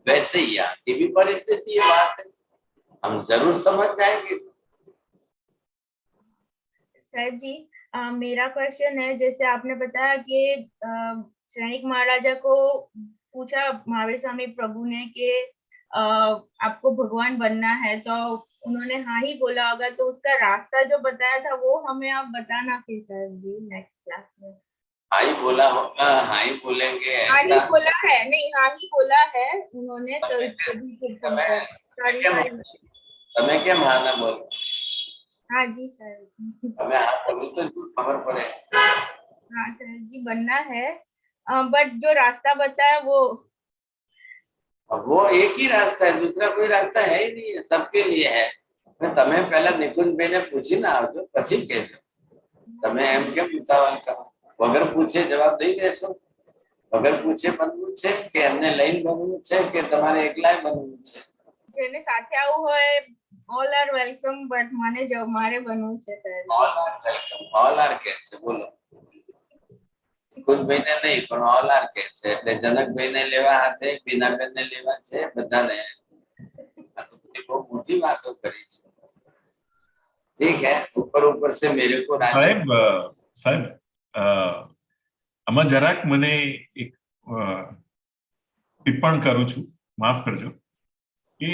वैसे ही यहाँ की भी परिस्थिति ये बात है, हम जरूर समझ जाएंगे। सर जी, मेरा क्वेश्चन है, जैसे आपने बताया कि सैनिक महाराजा को पूछा महावीर स्वामी प्रभु ने कि आपको भगवान बनना है, तो उन्होंने हाँ ही बोला होगा, तो उसका रास्ता जो बताया था वो हमें आप बताना फिर सर जी नेक्स्ट क्लास में। हाँ ही बोला होगा, हाँ ही बोलेंगे, हाँ ही बोला है, नहीं हाँ ही बोला है उन्होंने, तो तुम्हें क्या माना बोलो। हाँ जी सर, हमें हाँ बोलूं तो खबर पड़े। हाँ सर जी बनना है, बट जो रास्ता बताया वो एक ही रास्ता है, दूसरा कोई रास्ता है ही नहीं है, सबके लिए है। मैं तमें पहला निकुंज भाई ने पूछी ना आवજો પછી કહેજો, તમે એમ કેમ ઉતાવળ કરો? વગર પૂછે જવાબ દઈ દેશો? વગર પૂછે બનવું છે કે એમને લઈને બનવું છે કે તમારે એકલાય બનવું છે? જેને સાથે આવવું હોય ઓલ આર વેલકમ, બટ મને જો મારે બનવું છે sir. All are welcome, all are કે છે બોલો? कुछ महीने नहीं પણ ઓલ આર કે છે એટલે જનકભાઈ ને લેવા હાથે, બીનાબેન ને લેવા છે, બધાને। આ તો બધી બહુ મોટી વાતો કરી છે। ठीक है, ऊपर ऊपर से मेरे को સાહેબ આમાં જરાક મને એક ટિપ્પણ કરું છું, માફ કરજો, कि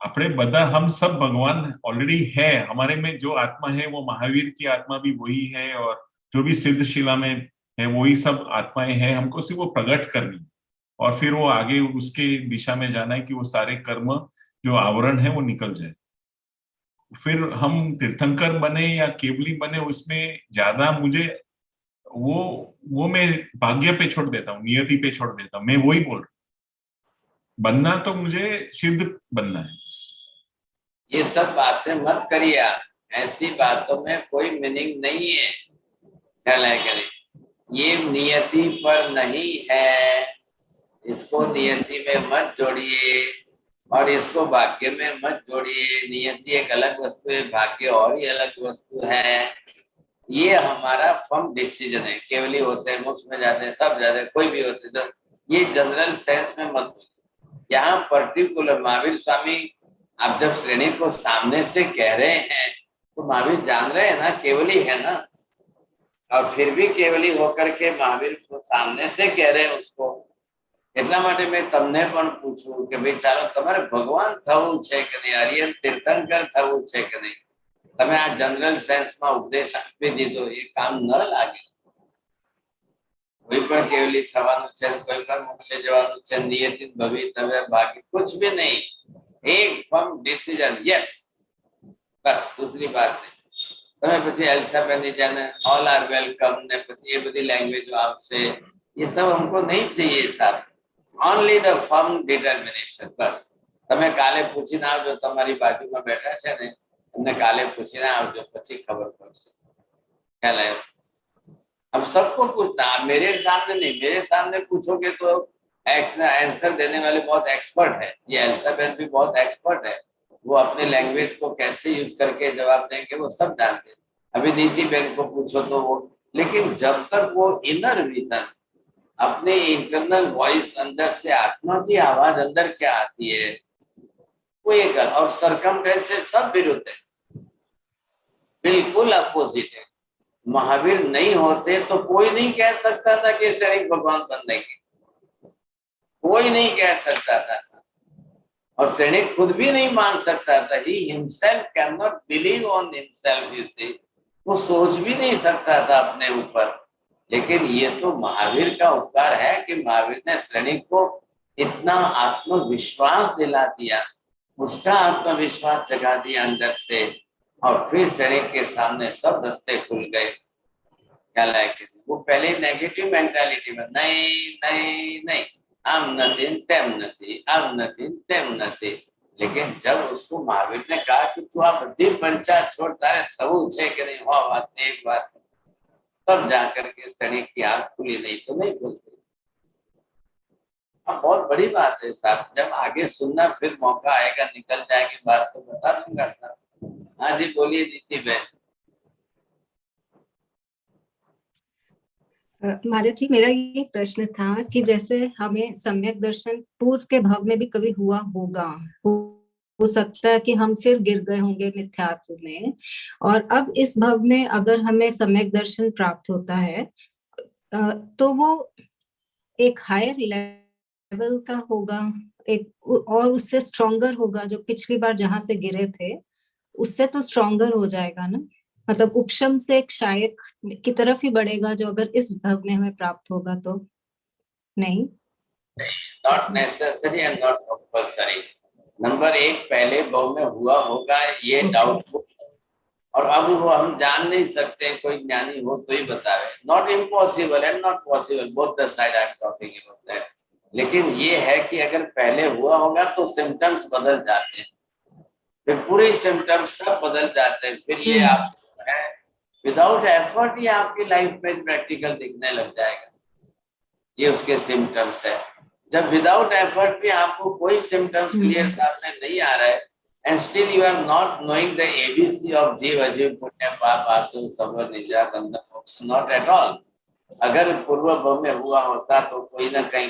अपने बदा हम सब भगवान ऑलरेडी है, हमारे में जो आत्मा है वो महावीर की आत्मा भी वही है, और जो भी सिद्धशिला में है वही सब आत्माएं हैं। हमको सिर्फ वो प्रकट करनी और फिर वो आगे उसके दिशा में जाना है कि वो सारे कर्म जो आवरण है वो निकल जाए। फिर हम तीर्थंकर बने या केवली बने उसमें ज्यादा मुझे वो मैं भाग्य पे छोड़ देता हूँ, नियति पे छोड़ देता हूँ। मैं वही बोल रहा हूँ, बनना तो मुझे सिद्ध बनना है। ये सब बातें मत करिए आप, ऐसी बातों में कोई मीनिंग नहीं है। ख्याल है कि नहीं? ये नियति पर नहीं है, इसको नियति में मत जोड़िए और इसको भाग्य में मत जोड़िए। नियति एक अलग वस्तु है, भाग्य और ही अलग वस्तु है। ये हमारा फर्म डिसीजन है। केवली होते हैं, मोक्ष में जाते हैं, सब जाते हैं, कोई भी होते हैं, तो ये जनरल सेंस में मत। यहाँ पर्टिकुलर महावीर स्वामी आप जब श्रेणी को सामने से कह रहे हैं तो महावीर जान रहे हैं ना केवली है ना, और फिर भी केवली होकर के महावीर को सामने से कह रहे हैं उसको। એટલા માટે મેં તમને પણ પૂછ્યું કે ભાઈ ચાલો તમારે ભગવાન થવું છે કે નહીં, આર્યન તીર્થંકર થવું છે કે નહીં? તમે આ જનરલ સેન્સમાં ઉપદેશ આપી દીધો, એ કામ ન લાગે। કોઈ પણ કેવલી થવાનું છે, કોઈ પણ મોક્ષે જવાનું છે, નિયતિ ભવિતવ્ય ભાગ્ય कुछ भी नहीं, एक फर्म डिसीजन, यस बस, दूसरी बात नहीं। તમે પછી એલ્સાબેની જાને ऑल आर वेलकम ने પછી ये बड़ी लैंग्वेज आपसे, ये सब हमको नहीं चाहिए साहब। ओनली द फर्म डिटर्मिनेशन, बस। તમે કાલે પૂછીને આવજો, તમારી બાજુમાં બેઠા છે ને, તમને કાલે પૂછીને આવજો, પછી ખબર પડશે। ખ્યાલ આવ્યો? अब सबको पूछना, आप मेरे सामने नहीं, मेरे सामने पूछोगे तो आंसर देने वाले बहुत एक्सपर्ट है। ये एल्साबेन भी बहुत एक्सपर्ट है, वो अपने लैंग्वेज को कैसे यूज करके जवाब देंगे वो सब जानते हैं। अभी नीति बेन को पूछो तो वो, लेकिन जब तक वो इनर विजन, अपने इंटरनल वॉइस, अंदर से आत्मा की आवाज अंदर क्या आती है वो एक, और सरकमस्टेंसेस सब विरुद्ध है, बिल्कुल अपोजिट है। महावीर नहीं होते तो कोई नहीं कह सकता था कि क्षणिक भगवान बनने की, कोई नहीं कह सकता था, और क्षणिक खुद भी नहीं मान सकता था। He himself can not believe on himself, you see, वो सोच भी नहीं सकता था अपने ऊपर। लेकिन ये तो महावीर का उपकार है कि महावीर ने क्षणिक को इतना आत्मविश्वास दिला दिया, उसका आत्मविश्वास जगा दिया अंदर से, और फिर क्षणिक के सामने सब रास्ते खुल गए। क्या लायक, वो पहले नेगेटिव मेंटालिटी में नहीं नहीं नहीं, આમ નથી ને તેમ નથી, આમ નથી ને તેમ નથી. लेकिन जब उसको महावीर ने कहा कि तू आ बड़ी पंचायत छोड़, तारे थवू छे कि नहीं, हो बात नहीं एक बात, तब जाकर के शनि की आंख खुली, नहीं तो नहीं खुलती। अब बहुत बड़ी बात है साहब, जब आगे सुनना फिर मौका आएगा, निकल जाएगी बात तो बता दूंगा। हाँ जी बोलिए नीति बहन। महाराज जी, मेरा ये प्रश्न था कि जैसे हमें सम्यक दर्शन पूर्व के भाव में भी कभी हुआ होगा, हो सकता है कि हम फिर गिर गए होंगे मिथ्यात्व में, और अब इस भाव में अगर हमें सम्यक दर्शन प्राप्त होता है तो वो एक हायर लेवल का होगा, एक और उससे स्ट्रॉन्गर होगा, जो पिछली बार जहां से गिरे थे उससे तो स्ट्रॉन्गर हो जाएगा ना, मतलब उपशम से एक शायक की तरफ ही बढ़ेगा, जो अगर इस भाव में हमें प्राप्त होगा तो नहीं। Not necessary and not compulsory. Number एक, पहले भाव में हुआ होगा ये डाउटफुल, और अब वो हम जान नहीं सकते, कोई ज्ञानी हो तो ही बतावे। Not impossible and not possible, both the side I am talking about that. लेकिन ये है कि अगर पहले हुआ होगा तो सिम्टम्स बदल जाते हैं, फिर पूरे सिम्टम्स सब बदल जाते हैं, फिर ये आप है विदाउट एफर्ट ये आपकी लाइफ में प्रैक्टिकल दिखने लग जाएगा। ये उसके सिम्टम्स है। जब विदाउट एफर्ट भी आपको कोई सिम्टम्स क्लियर सामने नहीं आ रहा है, and still you are not knowing the ABC of जीव अजीव पुण्य पाप आसु सब निजा गंध मोक्ष, नॉट एट ऑल। अगर पूर्व भाव में हुआ होता तो कोई ना कहीं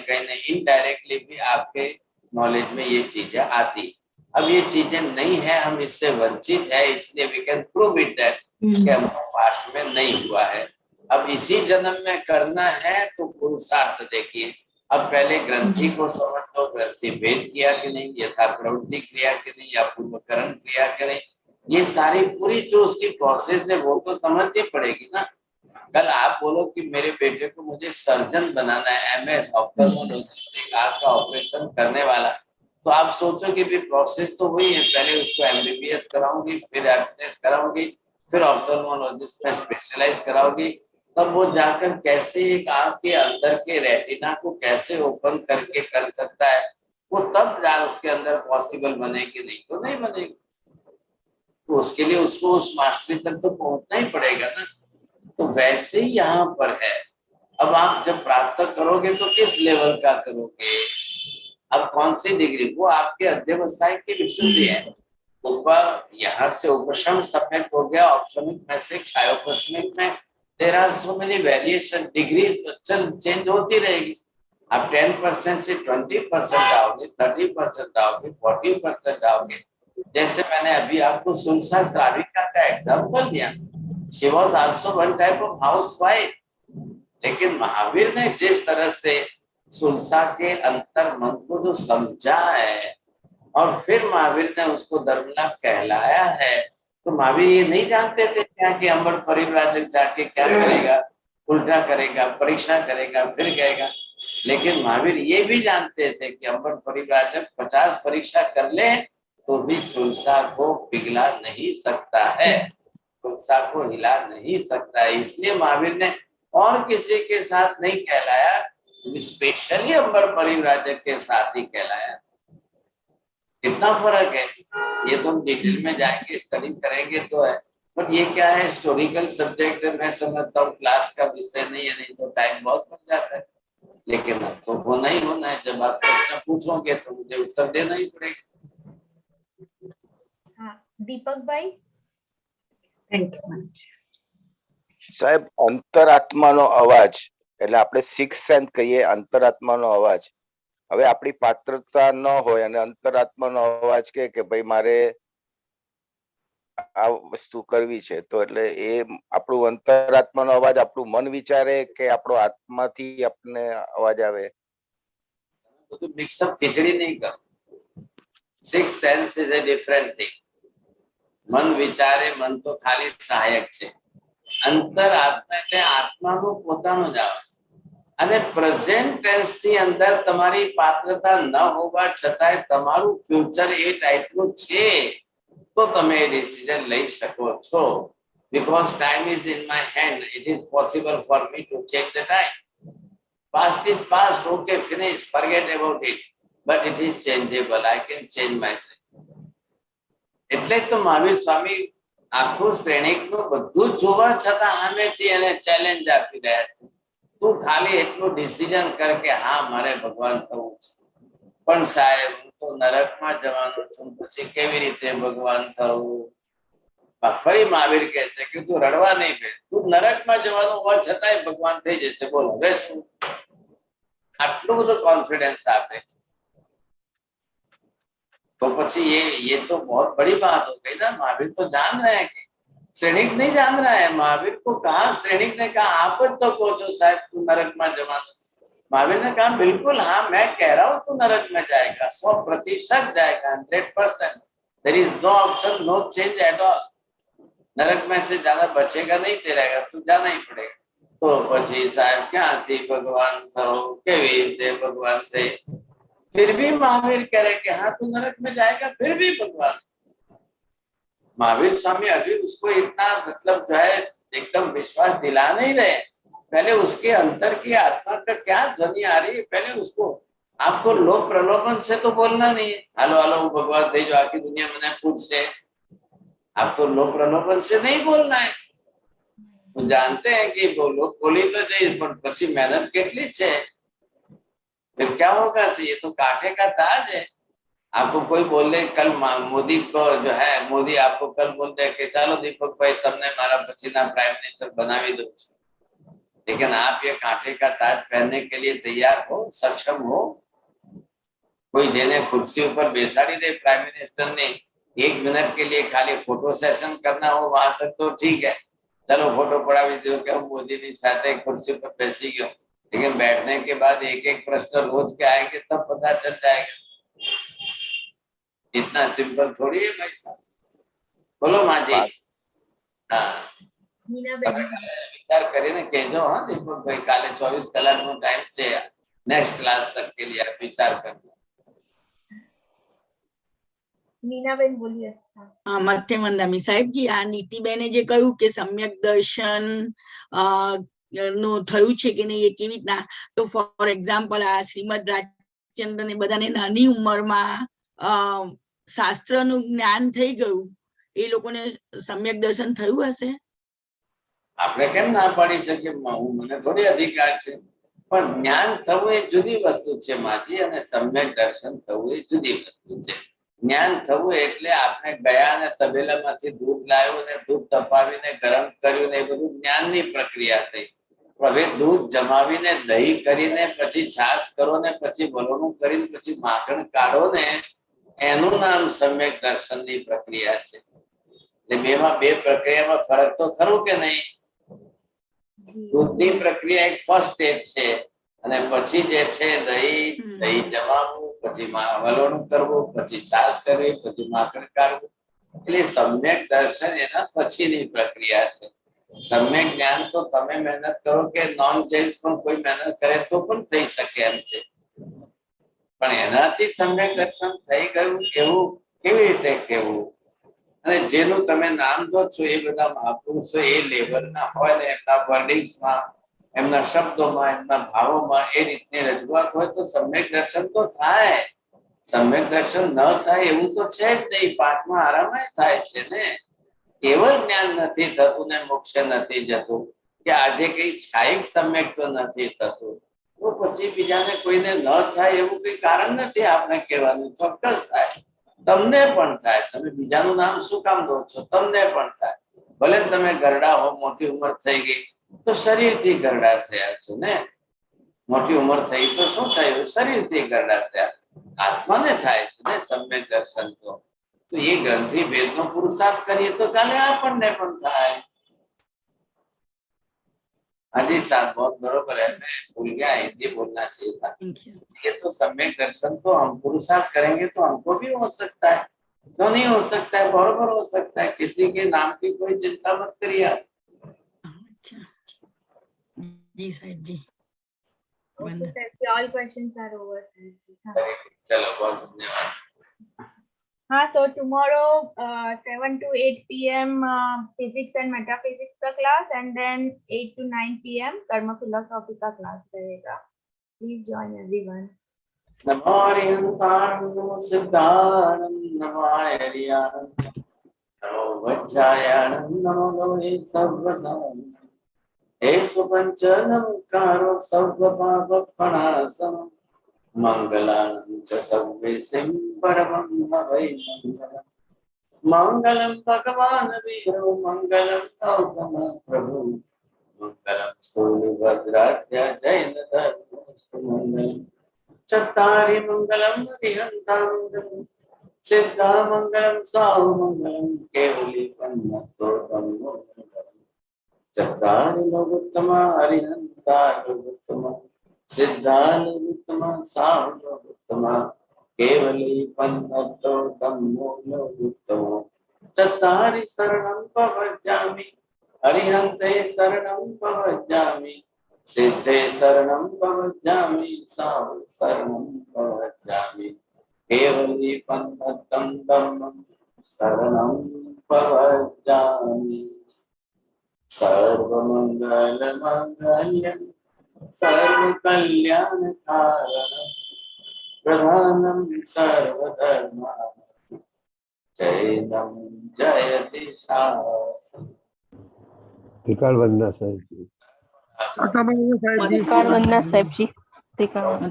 इनडायरेक्टली भी आपके नॉलेज में ये चीजें आती। अब ये चीजें नहीं है, हम इससे वंचित है, इसलिए we can prove it that कि हमको पास्ट में नहीं हुआ है। अब इसी जन्म में करना है तो पुरुषार्थ देखिए। अब पहले ग्रंथि को समझ लो, ग्रंथि भेद किया कि नहीं, यथा प्रवृत्ति क्रिया कि नहीं, या पूर्वकरण क्रिया कि नहीं, ये सारी पूरी जो उसकी प्रोसेस है वो तो समझनी पड़ेगी ना। कल आप बोलो कि मेरे बेटे को मुझे सर्जन बनाना है, एमएस ऑप्थेल्मोलॉजिस्ट, आंख का ऑपरेशन करने वाला, तो आप सोचो कि भी प्रोसेस तो वही है, पहले उसको एमबीबीएस कराऊंगी, फिर एमएस कराऊंगी, फिर ऑप्थेल्मोलॉजिस्ट में स्पेशलाइज कराओगी, तब वो जाकर कैसे एक आंख के अंदर के रेटिना को कैसे ओपन करके कर सकता है, वो तब जा उसके अंदर पॉसिबल बनेगी, नहीं तो नहीं बनेगी। तो उसके लिए उसको उस मास्टरी तक तो पहुंचना ही पड़ेगा ना। तो वैसे ही यहाँ पर है। अब आप जब प्राप्त करोगे तो किस लेवल का करोगे, अब कौन सी डिग्री, वो आपके अध्यवसाय की विशुद्धि है। ऊपर यहाँ से उपशम सम्यक हो गया, औपशमिक में से क्षयोपशमिक में there are so many variation, degree change होती रहेगी। आप 10% से 20% आओगे, 30% आओगे, 40% आओगे। जैसे मैंने अभी आपको सुलसा श्राविका का एग्जाम्पल दिया, she was also one type of housewife, लेकिन महावीर ने जिस तरह से सुलसा के अंतर मन को जो समझा है और फिर महावीर ने उसको धर्मलाभ कहलाया है, तो महावीर ये नहीं जानते थे क्या कि अमर परिव्राजक जाके क्या करेगा, उल्टा करेगा, परीक्षा करेगा, फिर कहेगा। लेकिन महावीर ये भी जानते थे कि अमर परिव्राजक 50 परीक्षा कर ले तो भी सुलसा को पिघला नहीं सकता है, सुलसा को हिला नहीं सकता है। इसलिए महावीर ने और किसी के साथ नहीं कहलाया, स्पेशली अंबर परिव्राजक के साथ ही कहलाया। कितना फर्क है ये तो हम डिटेल में जाएंगे, स्टडी करेंगे तो है, बट ये क्या है, हिस्टोरिकल सब्जेक्ट है। मैं समझता हूँ क्लास का विषय नहीं है, नहीं तो टाइम बहुत बन जाता है। लेकिन अब तो होना ही होना है, जब आप प्रश्न पूछोगे तो मुझे उत्तर देना ही पड़ेगा। हाँ, दीपक भाई। थैंक यू साहेब, अंतरात्माનો અવાજ એટલે આપણે સિક્સ સેન્સ કહીએ, અંતરાત્માનો અવાજ। હવે આપણી પાત્રતા ન હોય અને અંતરાત્માનો અવાજ કે ભાઈ મારે આ વસ્તુ કરવી છે, તો એટલે એ આપણું અંતરાત્માનો અવાજ આપણું મન વિચારે કે આપણો આત્માથી આપણને અવાજ આવે? तो मिक्सअप खिचड़ी नहीं करो। Six sense is a different thing. मन विचारे, मन तो खाली सहायक છે। અંતર આત્મા એટલે આત્માનો પોતાનો જ આવે, અને પ્રેઝન્ટ ટેન્સ ની અંદર તમારી પાત્રતા ન હોવા છતાંય તમારું ફ્યુચર એ ટાઈપનું છે તો તમે એ ડિસિઝન લઈ શકો છો। because time is in my hand, it is possible for me to change the time. Past is past, okay, finish, forget about it. But it is changeable. I can change my mind. એટલે જ તો મહાવીર સ્વામી આખું શ્રેણિકનું બધું જોવા છતાં સામેથી એને challenge આપી રહ્યા છે. તું ખાલી એટલું ડિસિઝન કર કે હા મારે ભગવાન થવું છે. પણ સાહેબ હું તો નરકમાં જવાનો છું, પછી કેવી રીતે ભગવાન થવું? ફરી મહાવીર કહે છે કે તું રડવા નહીં બે, તું નરકમાં જવાનું હોવા છતાંય ભગવાન થઈ જશે. બોલો હવે શું? આટલું બધું કોન્ફિડન્સ આપે છે. तो पची ये तो बहुत बड़ी बात हो गई ना. महावीर तो जान रहे हैं कि श्रेणिक नहीं जान रहा है. महावीर को कहा, श्रेणिक ने कहा आप तो पूछो साहब तू नरक में जवान. महावीर ने कहा बिल्कुल हाँ मैं कह रहा हूँ तू नरक में जाएगा, 100% जाएगा, 100%. There is no option, no change at all. नरक में से ज्यादा बचेगा नहीं, तेरा तू जाना ही पड़ेगा. तो पची साहब क्या थी भगवान थो केवी रीते भगवान थे. फिर भी महावीर कह रहे कि हाँ तू नरक में जाएगा, फिर भी भगवान. महावीर स्वामी अभी उसको इतना मतलब जो है एकदम विश्वास दिला नहीं रहे. पहले उसके अंतर की आत्मा का क्या ध्वनि आ रही है, पहले उसको आपको लोक प्रलोभन से तो बोलना नहीं है. हेलो हेलो भगवान थे जो आखिर दुनिया में पूछ से, आपको लोक प्रलोभन से नहीं बोलना है. तो जानते हैं कि वो लोग बोली तो नहीं, पर पछी मेहनत કેટલી છે. फिर क्या होगा? ये तो कांटे का ताज है. आपको कोई बोल दे कल मोदी को जो है, मोदी आपको कल बोल दे कि चलो दीपक भाई तमने मारा पसीना प्राइम मिनिस्टर बनावी दो, लेकिन आप ये कांटे का ताज पहनने के लिए तैयार हो, सक्षम हो? कोई जेने कुर्सी ऊपर बेसाड़ी दे प्राइम मिनिस्टर ने, 1 मिनट के लिए खाली फोटो सेशन करना हो वहां तक तो ठीक है, चलो फोटो पड़ावी दो कि હું મોદીની સાથે कुर्सी पर બેસી ગયો. लेकिन बैठने के बाद एक एक प्रश्न रोज के आएंगे तब पता चल जाएगा. इतना सिंपल थोड़ी है भाई साहब. बोलो माँ जी. हाँ विचार કરીને કહેજો. હા દીપક ભાઈ કાલે 24 કલાકનો ટાઈમ છે નેક્સ્ટ ક્લાસ તક के लिए आप विचार करજો. મીનાબેન બોલીએ. મધ્યમંદામી સાહેબજી, આ નીતિબેને જે કહ્યું કે સમ્યક દર્શન નું થયું છે કે નહીં એ કેવી રીતના, તો ફોર એક્ઝામ્પલ આ શ્રીમદ રાજચંદ્ર ને બધાને નાની ઉંમરમાં શાસ્ત્રનું જ્ઞાન થઈ ગયું, એ લોકોને સમ્યક દર્શન થયું હશે? આપણે કેમ ના પાડી શકીએ? મને થોડી અધિકાર છે, પણ જ્ઞાન થવું એ જુદી વસ્તુ છે માજી, અને સમ્યક દર્શન થવું એ જુદી વસ્તુ છે. જ્ઞાન થવું એટલે આપણે ગયા ને તબેલામાંથી દૂધ લાવ્યું ને દૂધ તપાવીને ગરમ કર્યું ને એ બધું જ્ઞાનની પ્રક્રિયા થઈ. હવે દૂધ જમાવીને દહીં કરીને પછી છાશ કરો ને પછી વલોણું કરીને પછી માખણ કાઢો ને, એનું નામ સમ્યક દર્શનની પ્રક્રિયા છે. એટલે બેમાં બે પ્રક્રિયામાં ફરક તો ખરું કે નહીં? દૂધની પ્રક્રિયા એક ફર્સ્ટ સ્ટેજ છે, અને પછી જે છે દહીં જમાવવું, પછી વલોણું કરવું, પછી છાશ કરવી, પછી માખણ કાઢવું. એટલે સમ્યક દર્શન એના પછીની પ્રક્રિયા છે. सम्यक ज्ञान तो તમે મહેનત કરો કે નોન જેન્ટ્સ પણ કોઈ મહેનત કરે તો પણ થઈ શકે એમ છે, પણ એનાથી સમ્યક દર્શન થઈ ગયું એવું કેવી રીતે કહેવું? અને જેનું તમે નામ દો છો એ બધા મહાપુરુષો એ લેવલના હોય ને, એમના વર્ડિંગ્સમાં, એમના શબ્દોમાં, એમના ભાવોમાં એ રીતની રજૂઆત હોય તો સમ્યક દર્શન તો થાય. સમ્યક દર્શન ન થાય એવું તો છે જ નહીં. પાંચમા આરામે થાય છે ને. केवल ज्ञान नहीं थतुं ने मोक्ष नहीं जतुं कि आजे कई स्थायिक सम्यक तो नहीं थतुं, तो पछी बीजाने कोईने न थाय एवुं कोई कारण नहीं आपने कहेवानुं. चोक्कस थाय, तमने पण थाय. तमे बीजानुं नाम शुं काम दो छो? तमने पण थाय. भले तमे गरडा हो, मोटी उमर थई गई तो शरीरथी गरडा थया छो ने. मोटी उमर थई तो शुं थयुं? शरीरथी गरडा थया. आत्माने थाय छे ने सम्यक दर्शन. तो ये ग्रंथि भेद नो पुरुषार्थ करिए तो काले आपने पण थाय. हाजी साहब बहुत बरोबर है, मैं भूल गया हिंदी बोलना चाहिए था. ये तो सम्यक दर्शन तो हम पुरुषार्थ करेंगे तो हमको भी हो सकता है, क्यों नहीं हो सकता है? बरोबर हो सकता है. किसी के नाम की कोई चिंता मत करिए आप. जी sir ji. Okay, sir, all questions are over, sir. चलो बहुत धन्यवाद. So tomorrow 7 to 8 p.m. physics and metaphysics का class, and then 8 to 9 p.m. कर्म philosophy का class रहेगा. Please join everyone. नमो हरिहंताणं नमो सिद्धाणं नमो हरियाणं नमो वज्रायाणं नमो गौरी सर्वदानं एषु पंच नमकारो सर्वपापप्रणाशनं मंगलानं च सर्वेशं परमं हवै मंगलम् मंगलम भगवान वीरो मंगलम गौतम प्रभु मंगलम सूर्यभद्राध्य जैन धर्मस्तु मंगलम चत्तारि मंगलम हरिहंता मंगलम सिद्धा मंगलम साहु मंगलम केवली पन्नतोतम मंगलम चत्तारि लोकोत्तम हरिहंता लोकोत्तम सिद्धा लोकोत्तम साहु लोकोत्तम केवली पन्नतो धम्मो लोकोत्तमो चत्तारि शरणं प्रपद्यामि अरिहन्ते शरणं प्रपद्यामि सिद्धे शरणं प्रपद्यामि साहु शरणं प्रपद्यामि केवली पन्नतं धम्मं शरणं प्रपद्यामि सर्वमङ्गलमाङ्गल्यं सर्वकल्याणकारणं प्रधानं सर्वधर्माणां जैनं जयति शासनम्। त्रिकाल वंदना साहेब जी। त्रिकाल वंदना साहेब जी। त्रिकाल वंदना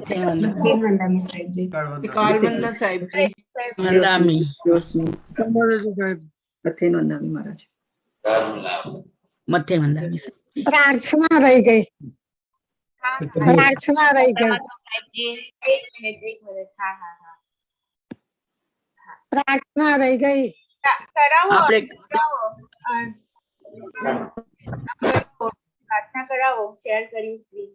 साहेब जी। त्रिकाल वंदना साहेब जी। वंदामी मथेन वंदामी महाराज। मथे वंदामी साहेब जी। प्रार्थना रह गई, प्रार्थना रह गई, एक मिनट हाँ हाँ हाँ प्रार्थना रह गई। कराओ આપણે प्रार्थना कराओ शेयर करी स्क्रीन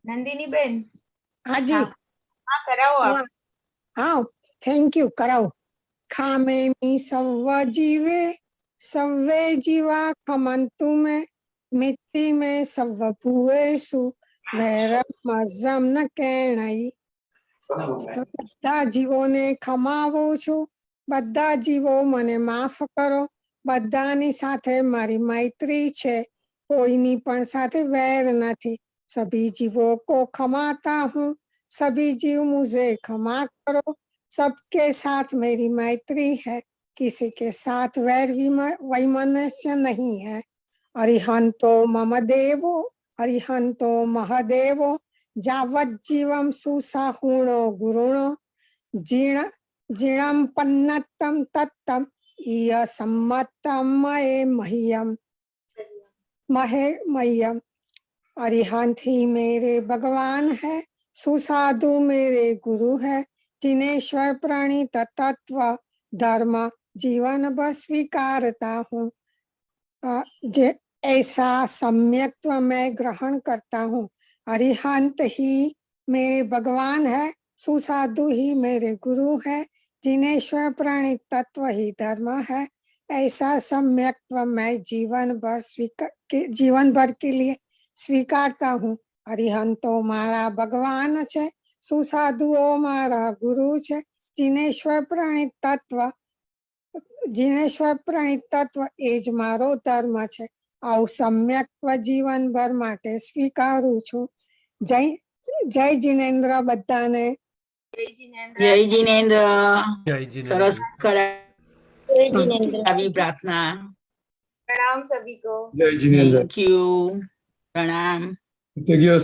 नंदिनी बेन। हाँ जी, हाँ कराओ आप। हाँ थैंक यू, कराओ। खामे मी सव्व जीवे सव्वे जीवा खमंतु में मिट्टी में सव्व भूवेषु वैरम मजम न कहणई। બધા જીવોને ખમાવો છું, બધા જીવો મને માફ કરો, બધાની સાથે મારી મૈત્રી છે, કોઈની પણ સાથે વૈર નથી। सभी जीवों को क्षमाता हूँ, सभी जीव मुझे क्षमा करो, सबके साथ मेरी मैत्री है, किसी के साथ वैर वैमनस्य नहीं है। अरिहंतो मम देवो अरिहंतो महदेवो जावज्जीवं सुसाहुणो गुरुणो जीणं पन्नत्तं तत्तं इय सम्मतं मह्यम। अरिहंत ही मेरे भगवान है, सुसाधु मेरे गुरु है, जिनेश्वर प्रणीत तत्व धर्म जीवन भर स्वीकारता हूँ। ऐसा सम्यक्त्व मैं ग्रहण करता हूँ। अरिहंत ही मेरे भगवान है, सुसाधु ही मेरे गुरु है, जिनेश्वर प्रणीत तत्व ही धर्म है। ऐसा सम्यक्त्व मैं जीवन भर के लिए स्वीकारता हूँ। अरिहंतो मारा भगवान छे, सुसाधुओ मारा गुरु छे, जिनेश्वर प्रणीत तत्व एज मारो धर्म छे। आउ सम्यक्त्व जीवन भर माटे स्वीकारू छू। जय जिनेन्द्र बधाने। जय जिनेन्द्र। सरस करावी प्रार्थना। प्रणाम सभी को। जय जिनेन्द्र। Thank you. प्रणाम। कृतज्ञ